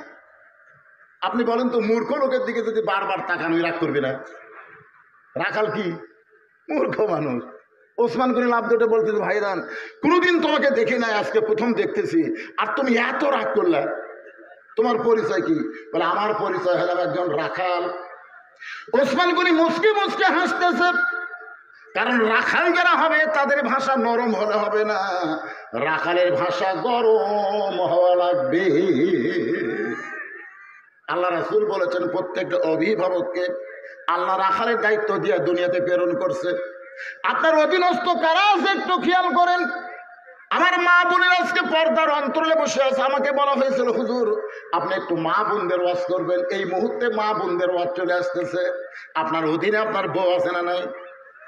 আপনি বলেন তো, মূর্খ লোকের দিকে যদি বারবার তাকান, ওই রাগ করবে না? রাখাল কি মূর্খ মানুষ? ওসমান গনি লাভ দুটো বলতেছে, ভাইরান কোনোদিন তোমাকে দেখি নাই, আজকে প্রথম দেখতেছি, আর তুমি এত রাগ করলে, তোমার পরিচয় কি? বলে আমার পরিচয় হলাম একজন রাখাল। ওসমান গনি মুচকে মুচকে হাসতেছে, কারণ রাখাল যারা হবে তাদের ভাষা নরম হলে হবে না, রাখালের ভাষা গরম হওয়া লাগবে। আল্লাহ রাসূল বলেছেন প্রত্যেকটা অভিভাবককে আল্লাহ রাখালের দায়িত্ব দিয়ে দুনিয়াতে প্রেরণ করছে। আপনার অধীনস্থ কারা আছে একটু খেয়াল করেন। আমার মা বোনের আজকে পর্দার অন্তরালে বসে আছে, আমাকে বলা হয়েছিল হুজুর আপনি একটু মা বোনদের ওয়াজ করবেন। এই মুহূর্তে মা বোনদের ওয়াজ চলে আসতেছে। আপনার অধীনে আপনার বউ আছে না নাই?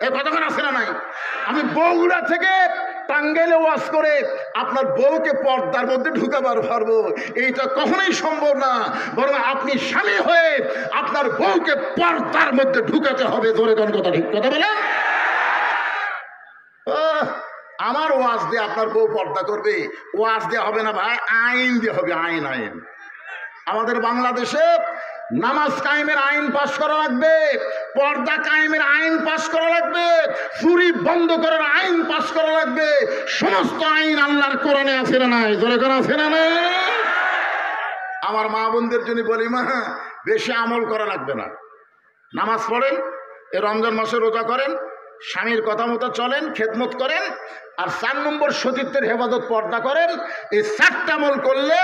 এই কতক্ষণ আছে না নাই? আমি বগুড়া থেকে টাঙ্গাইলে ওয়াজ করে আপনার বউকে পর্দার মধ্যে ঢুকাবার পারবো, এইটা কখনোই সম্ভব না। বরং আপনি স্বামী হয়ে আপনার বউকে পর্দার মধ্যে ঢুকাতে হবে। জোরে কোন কথা, ঠিক কথা বলেন। আমার ওয়াজ দিয়ে আপনার বউ পর্দা করবে? ওয়াজ দিয়ে হবে না ভাই, আইন দিয়ে হবে। আইন আইন আমাদের বাংলাদেশে নামাজ কায়েমের আইন পাশ করা লাগবে, পর্দা কায়েমের আইন পাশ করা লাগবে, চুরি বন্ধ করার আইন পাশ করা লাগবে। সমস্ত আইন আল্লাহর কোরআনে আছে না নাই? জোরে করে আছে না নাই? আমার মা বোনদের জন্য বলি, মা বেশি আমল করা লাগবে না, নামাজ পড়েন, এই রমজান মাসে রোজা করেন, স্বামীর কথা মতো চলেন, খেদমত করেন, আর 4 নম্বর সতীত্বের হেফাজত পর্দা করেন। এই 4টা আমল করলে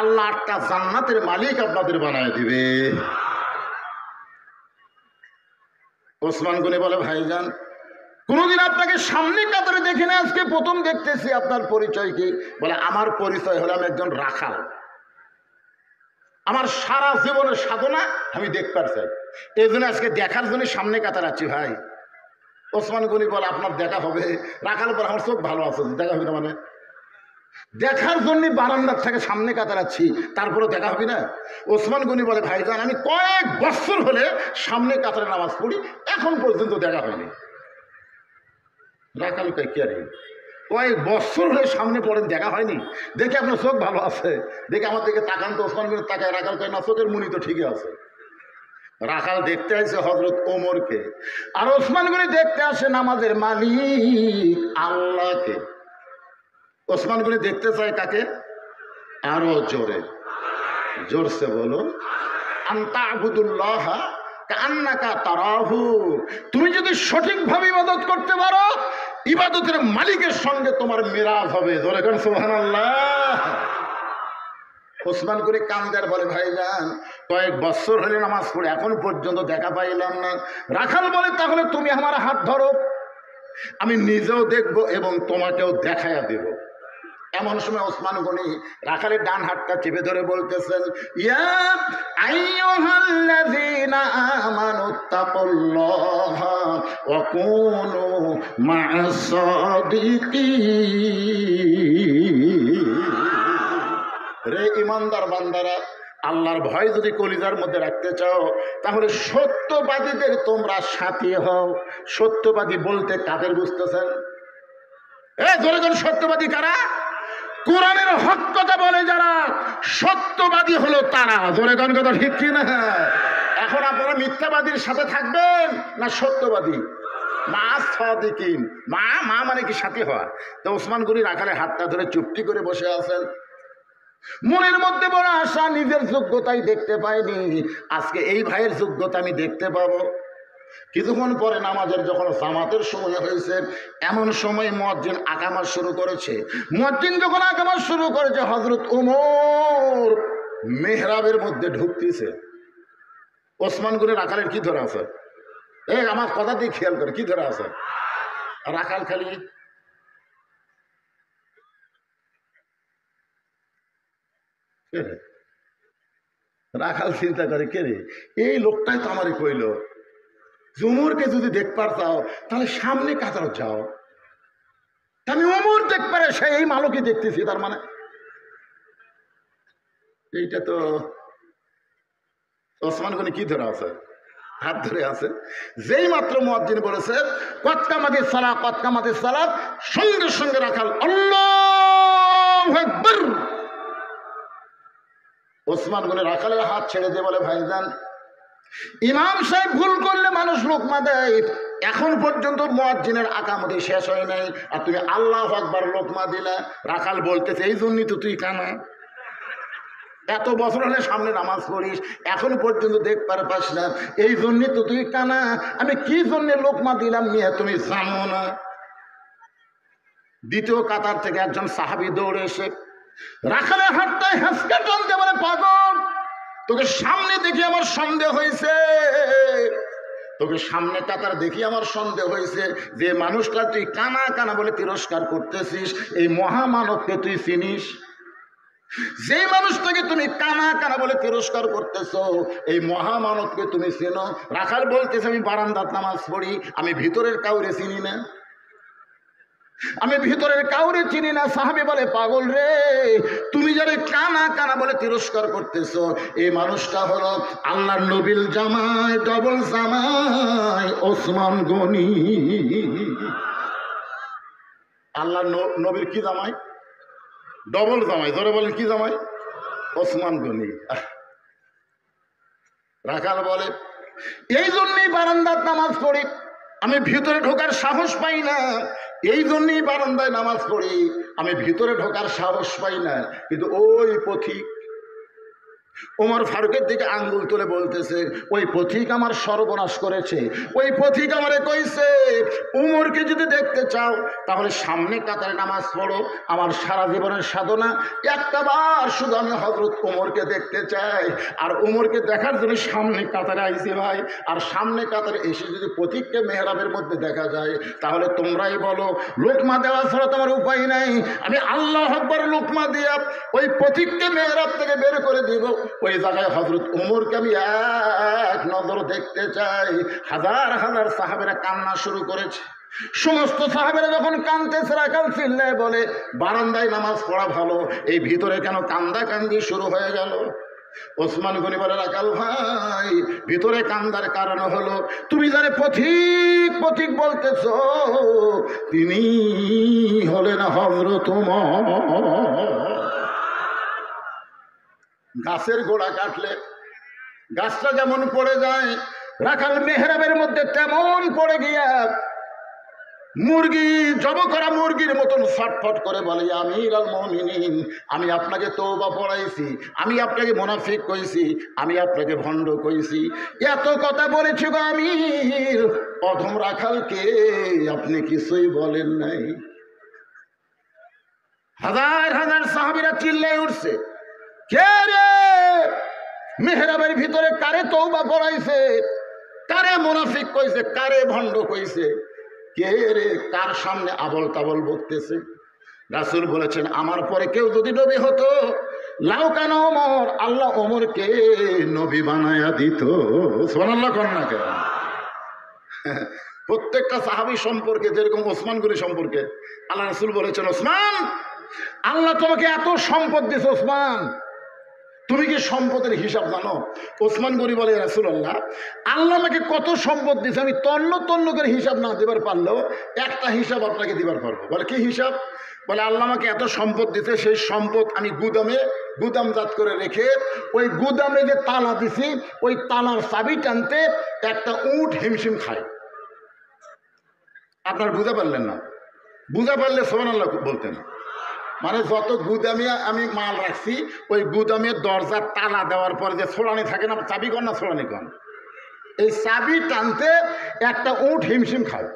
আল্লাহ 8টা জান্নাতের মালিক আপনাদের বানায় দিবে। ওসমান গনি বলে ভাইজান কোনোদিন আপনাকে সামনে কাতারে দেখি না, আজকে প্রথম দেখতেছি। আপনার পরিচয় কি? বলে আমার পরিচয় হলো আমি একজন রাখাল। আমার সারা জীবনের সাধনা আমি দেখতে চাই, এই জন্য আজকে দেখার জন্য সামনে কাতার আছি ভাই। ওসমান গনি বলে আপনার দেখা হবে। রাখাল পর আমার চোখ ভালো আছে, দেখা হবে না মানে দেখার জন্য বারান্দার থেকে সামনে কাতারাচ্ছি, তারপরে দেখা হবে না। ওসমান গনি বলে ভাইজান আমি কয়েক বছর হলে সামনে কাতারে নামাজ পড়ি, এখন পর্যন্ত দেখা হয়নি। রাখাল কয় কে রে, কয়েক বছর হলে সামনে পড়েন দেখা হয়নি, দেখে আপনার চোখ ভালো আছে, দেখে আমার দিকে তাকান তো। ওসমান গনি তাকায়, রাখাল কয় না চোখের মুনি তো ঠিকই আছে। রাখাল দেখতে আসে হযরত ওমরকে, আর ওসমান গনি দেখতে আসে নামাজের মালিক আল্লাহকে। ওসমান গনি দেখতে চায় কাকে? আরো জোরে, জোরসে বলো, আনতা আবুদুল্লাহ কান্নাকা তারাহু। তুমি যদি সঠিকভাবে ইবাদত করতে পারো, ইবাদতের মালিকের সঙ্গে তোমার মিরাজ হবে। জোরে কোন সুবহানাল্লাহ। ওসমান গনি কান্দার বলে ভাইজান কয়েক বছর হলে নামাজ পড়ে এখন পর্যন্ত দেখা পাইলাম না। রাখাল বলে তাহলে তুমি আমার হাত ধরো, আমি নিজেও দেখবো এবং তোমাকেও দেখাইয়া দেব। এমন সময় ওসমান গনি রাখালের ডান হাতটা চেপে ধরে বলতেছেন, ইয়া আইয়ুহাল্লাযীনা আমানুত্তাকুল্লাহা ওয়া কুনু মা'আস সাদিকিন। রে ইমানদার বান্দারা, আল্লাহর ভয় যদি কলিজার মধ্যে রাখতে চাও তাহলে সত্যবাদীদের তোমরা সাথী হও। সত্যবাদী বলতে কাদের বুঝতেছেন? জোরে জোরে সত্যবাদী কারা? কোরআনের হক কথা বলে যারা, সত্যবাদী হলো তারা। জোরে গান কথা ঠিক কি না? এখন আপনারা মিথ্যাবাদীর সাথে থাকবেন না সত্যবাদী? মা সাদিকিন, মা মা মানে কি সাথী হওয়া। তো ওসমান গনি রাখালের হাতটা ধরে চুপটি করে বসে আছেন, মনের মধ্যে বড় আশা, নিজের যোগ্যতাই দেখতে পাইনি, আজকে এই ভাইয়ের যোগ্যতা আমি দেখতে পাবো। কিছুক্ষণ পরে নামাজের যখন জামাতের সময় হয়েছে, এমন সময় মুয়াজ্জিন আকামত শুরু করেছে। মুয়াজ্জিন যখন আকামত শুরু করেছে, হযরত ওমর মেহরাবের মধ্যে ঢুকতেছে। ওসমান গনি রাখালের কি ধরে আছে? আমার কথা দিয়ে খেয়াল করে, কি ধরে আছে? রাখাল খালি রাখাল চিন্তা করে, কে রে এই লোকটাই তো আমারই কইল, ওমরকে যদি দেখবার চাও তাহলে সামনে কাতার যাও। আমি ওমর দেখবারে সেই মালকই দেখতেছি, তার মানে এইটা তো ওসমান গনি কি ধরে আছে? হাত ধরে আছে। যেই মাত্র মুয়াজ্জিন বলেছে কতকামাতিস সালাত, কতকামাতিস সালাত, সঙ্গে সঙ্গে রাখাল আল্লাহু আকবার। ওসমান গনি রাখালের হাত ছেড়ে দিয়ে বলে ভাইজান, ইমাম সাহেব ভুল করলে মানুষ লোকমা দেয়, এখন পর্যন্ত মুয়াজ্জিনের আকামতি শেষ হয় নাই আর তুমি আল্লাহু আকবার লোকমা দিলা। রাখাল বলতেছে এই জন্যই তো তুই কানা, এত বছর হলে সামনে নামাজ পড়িস, এখন পর্যন্ত দেখবার পাস না, এই জন্যই তো তুই কানা। আমি কি জন্য লোকমা দিলাম নিয়ে তুমি জানো না? দ্বিতীয় কাতার থেকে একজন সাহাবী দৌড়ে এসে রাখালের হাতটায় হাসকা টানতে বলে, পাগল তোকে সামনে দেখি আমার সন্দেহ হয়েছে, তোকে সামনে কাতার দেখি আমার সন্দেহ হয়েছে, যে মানুষটা তুই কানা কানা বলে তিরস্কার করতেছিস, এই মহামানবকে তুই চিনিস? যে মানুষটাকে তুমি কানা কানা বলে তিরস্কার করতেছো, এই মহামানবকে তুমি চেনো? রাখাল বলতেছে আমি বারান্দাত নামাজ পড়ি, আমি ভিতরের কাউরে চিনি না, আমি ভিতরের কাউরে চিনি না। সাহাবী বলে পাগল রে, তুমি যারা কানা কানা বলে তিরস্কার করতেছো, এই মানুষটা হলো আল্লাহর নবীর জামাই, ডবল জামাই ওসমান গনি। আল্লাহর নবীর কি জামাই? ডবল জামাই। ধরে বলেন কি জামাই? ওসমান গনি। রাখাল বলে এই জন্যই বারান্দার নামাজ পড়ি, আমি ভিতরে ঢোকার সাহস পাই না, এই জন্যই বারান্দায় নামাজ পড়ি, আমি ভিতরে ঢোকার সাহস পাই না। কিন্তু ওই পথিক ওমর ফারুকের দিকে আঙ্গুল তুলে বলতেছে, ওই পথিক আমার সর্বনাশ করেছে, ওই পথিক আমারে কইছে উমরকে যদি দেখতে চাও তাহলে সামনে কাতারে নামাজ পড়ো। আমার সারা জীবনের সাধনা একটা বার শুধু আমি হযরত উমরকে দেখতে চাই, আর উমরকে দেখার জন্য সামনে কাতারে আইছি ভাই। আর সামনে কাতারে এসে যদি পথিককে মেহরাবের মধ্যে দেখা যায় তাহলে তোমরাই বলো লোকমা দেওয়া ছাড়া তোমার উপায় নাই, আমি আল্লাহু আকবার লোকমা দিয়া ওই পথিককে মেহরাব থেকে বের করে দিব। ওই জায়গায় হযরত ওমরকে আমি এক নজর দেখতে চাই। হাজার হাজার সাহাবেরা কান্না শুরু করেছে। সমস্ত সাহাবেরা যখন কাঁদতেছে, রাখাল চিল্লায় বলে, বারান্দায় নামাজ পড়া ভালো, এই ভিতরে কেন কান্দা কান্দি শুরু হয়ে গেল? ওসমান গনি বলে, রাখাল ভাই, ভিতরে কান্দার কারণ হলো তুমি যারে পথিক পথিক বলতেছ তিনি হলেন হযরত ওমর। গাছের গোড়া কাটলে গাছটা যেমন পড়ে যায়, রাখাল মেহরাবের মধ্যে তেমন পড়ে গিয়া মুরগি জব করা মুরগির মতন ছটফট করে বলে, আমির আল মুমিনিন, আমি আপনাকে তওবা পড়াইছি, আমি আপনাকে মুনাফিক কইছি, আমি আপনাকে ভণ্ড কইছি, এত কথা বলেছি গো আমির, অধম রাখালকে আপনি কিছুই বলেন নাই। হাজার হাজার সাহাবীরা চিল্লায় উঠছে, কে রে মেহরাবের ভিতরে কারে তওবা পড়াইছে, কারে মুনাফিক কইছে, কারে ভণ্ড কইছে, কে রে কার সামনে আবল তাবল বকতেছে? রাসূল বলেছেন, আমার পরে কেউ যদি নবী হতো, লাউকান ওমর, আল্লাহ ওমরকে নবী বানায়া দিত। সুবহানাল্লাহ কোন না কেন? প্রত্যেকটা সাহাবী সম্পর্কে, যেরকম ওসমান গনি সম্পর্কে আল্লাহ রাসূল বলেছেন, ওসমান, আল্লাহ তোমাকে এত সম্পদ দিয়েছে ওসমান, তুমি কি সম্পদের হিসাব জানো? ওসমান গনি বলে, রাসূলুল্লাহ, আল্লাহ আমাকে কত সম্পদ দিয়েছে, আমি তন্ন তন্ন করে হিসাব না দিবার পারলেও একটা হিসাব আপনাকে দিবার পারবো। বলে, কি হিসাব? বলে, আল্লাহ আমাকে এত সম্পদ দিতে, সেই সম্পদ আমি গুদামজাত করে রেখে ওই গুদামে যে তালা দিছি, ওই তালার চাবি টানতে একটা উট হিমশিম খায়। আপনার বুঝা পারলেন না? বুঝা পারলে সুবহানাল্লাহ বলতেন। মানে যত গুদামে আমি মাল রাখছি, ওই গুদামের দরজার তালা দেওয়ার পরে যে ছোড়ানি থাকে না, চাবি কন না ছোড়ানি কন, এই চাবি টানতে একটা উট হিমশিম খায়।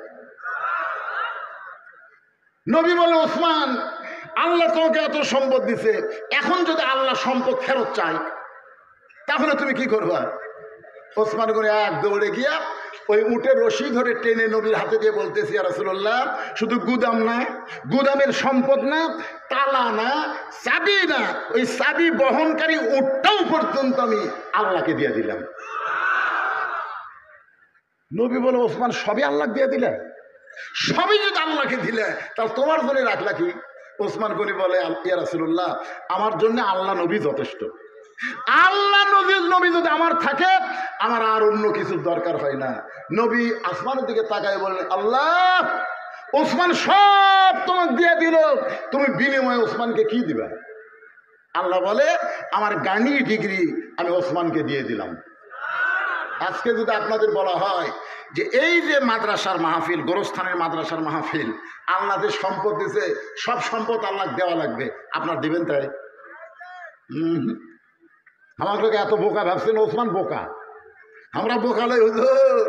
নবী বলে, ওসমান, আল্লাহ তোমাকে এত সম্পদ দিছে, এখন যদি আল্লাহ সম্পদ ফেরত চায় তাহলে তুমি কি করবা? ওসমান করে এক দৌড়ে গিয়া ওই উটের রশি ধরে টেনে নবীর হাতে দিয়ে বলতেছি, ইয়া রাসূলুল্লাহ, শুধু গুদাম না, গুদামের সম্পদ না, তালা না, চাবি না, ওই চাবি বহনকারী উটটাও পর্যন্ত আমি আল্লাহকে দিয়ে দিলাম। নবী বলে, ওসমান, সবই আল্লাহ দিয়ে দিলে? সবই যদি আল্লাহকে দিলে তাহলে তোমার জন্য রাখলা কি? ওসমান গনি বলে, ইয়া রাসূলুল্লাহ, আমার জন্য আল্লাহ নবী যথেষ্ট। আল্লাহ নবী যদি আমার থাকে, আমার আর অন্য কিছুর দরকার হয় না। নবী আসমানের দিকে তাকায় বললেন, আল্লাহ, ওসমান সব তোমাকে দিয়ে দিল, তুমি বিনিময়ে ওসমানকে কি দিবা? আল্লাহ বলে, আমার গানি ডিগ্রি আমি ওসমানকে দিয়ে দিলাম। আজকে যদি আপনাদের বলা হয় যে এই যে মাদ্রাসার মাহফিল, গোরস্থানের মাদ্রাসার মাহফিল, আল্লাহ যে সম্পদ দিছে, সব সম্পদ আল্লাহ দেওয়া লাগবে, আপনার দিবেন? তাই আমাকে এত বোকা ভাবছেন? ওসমান বোকা? আমরা বোকা লই হুজুর,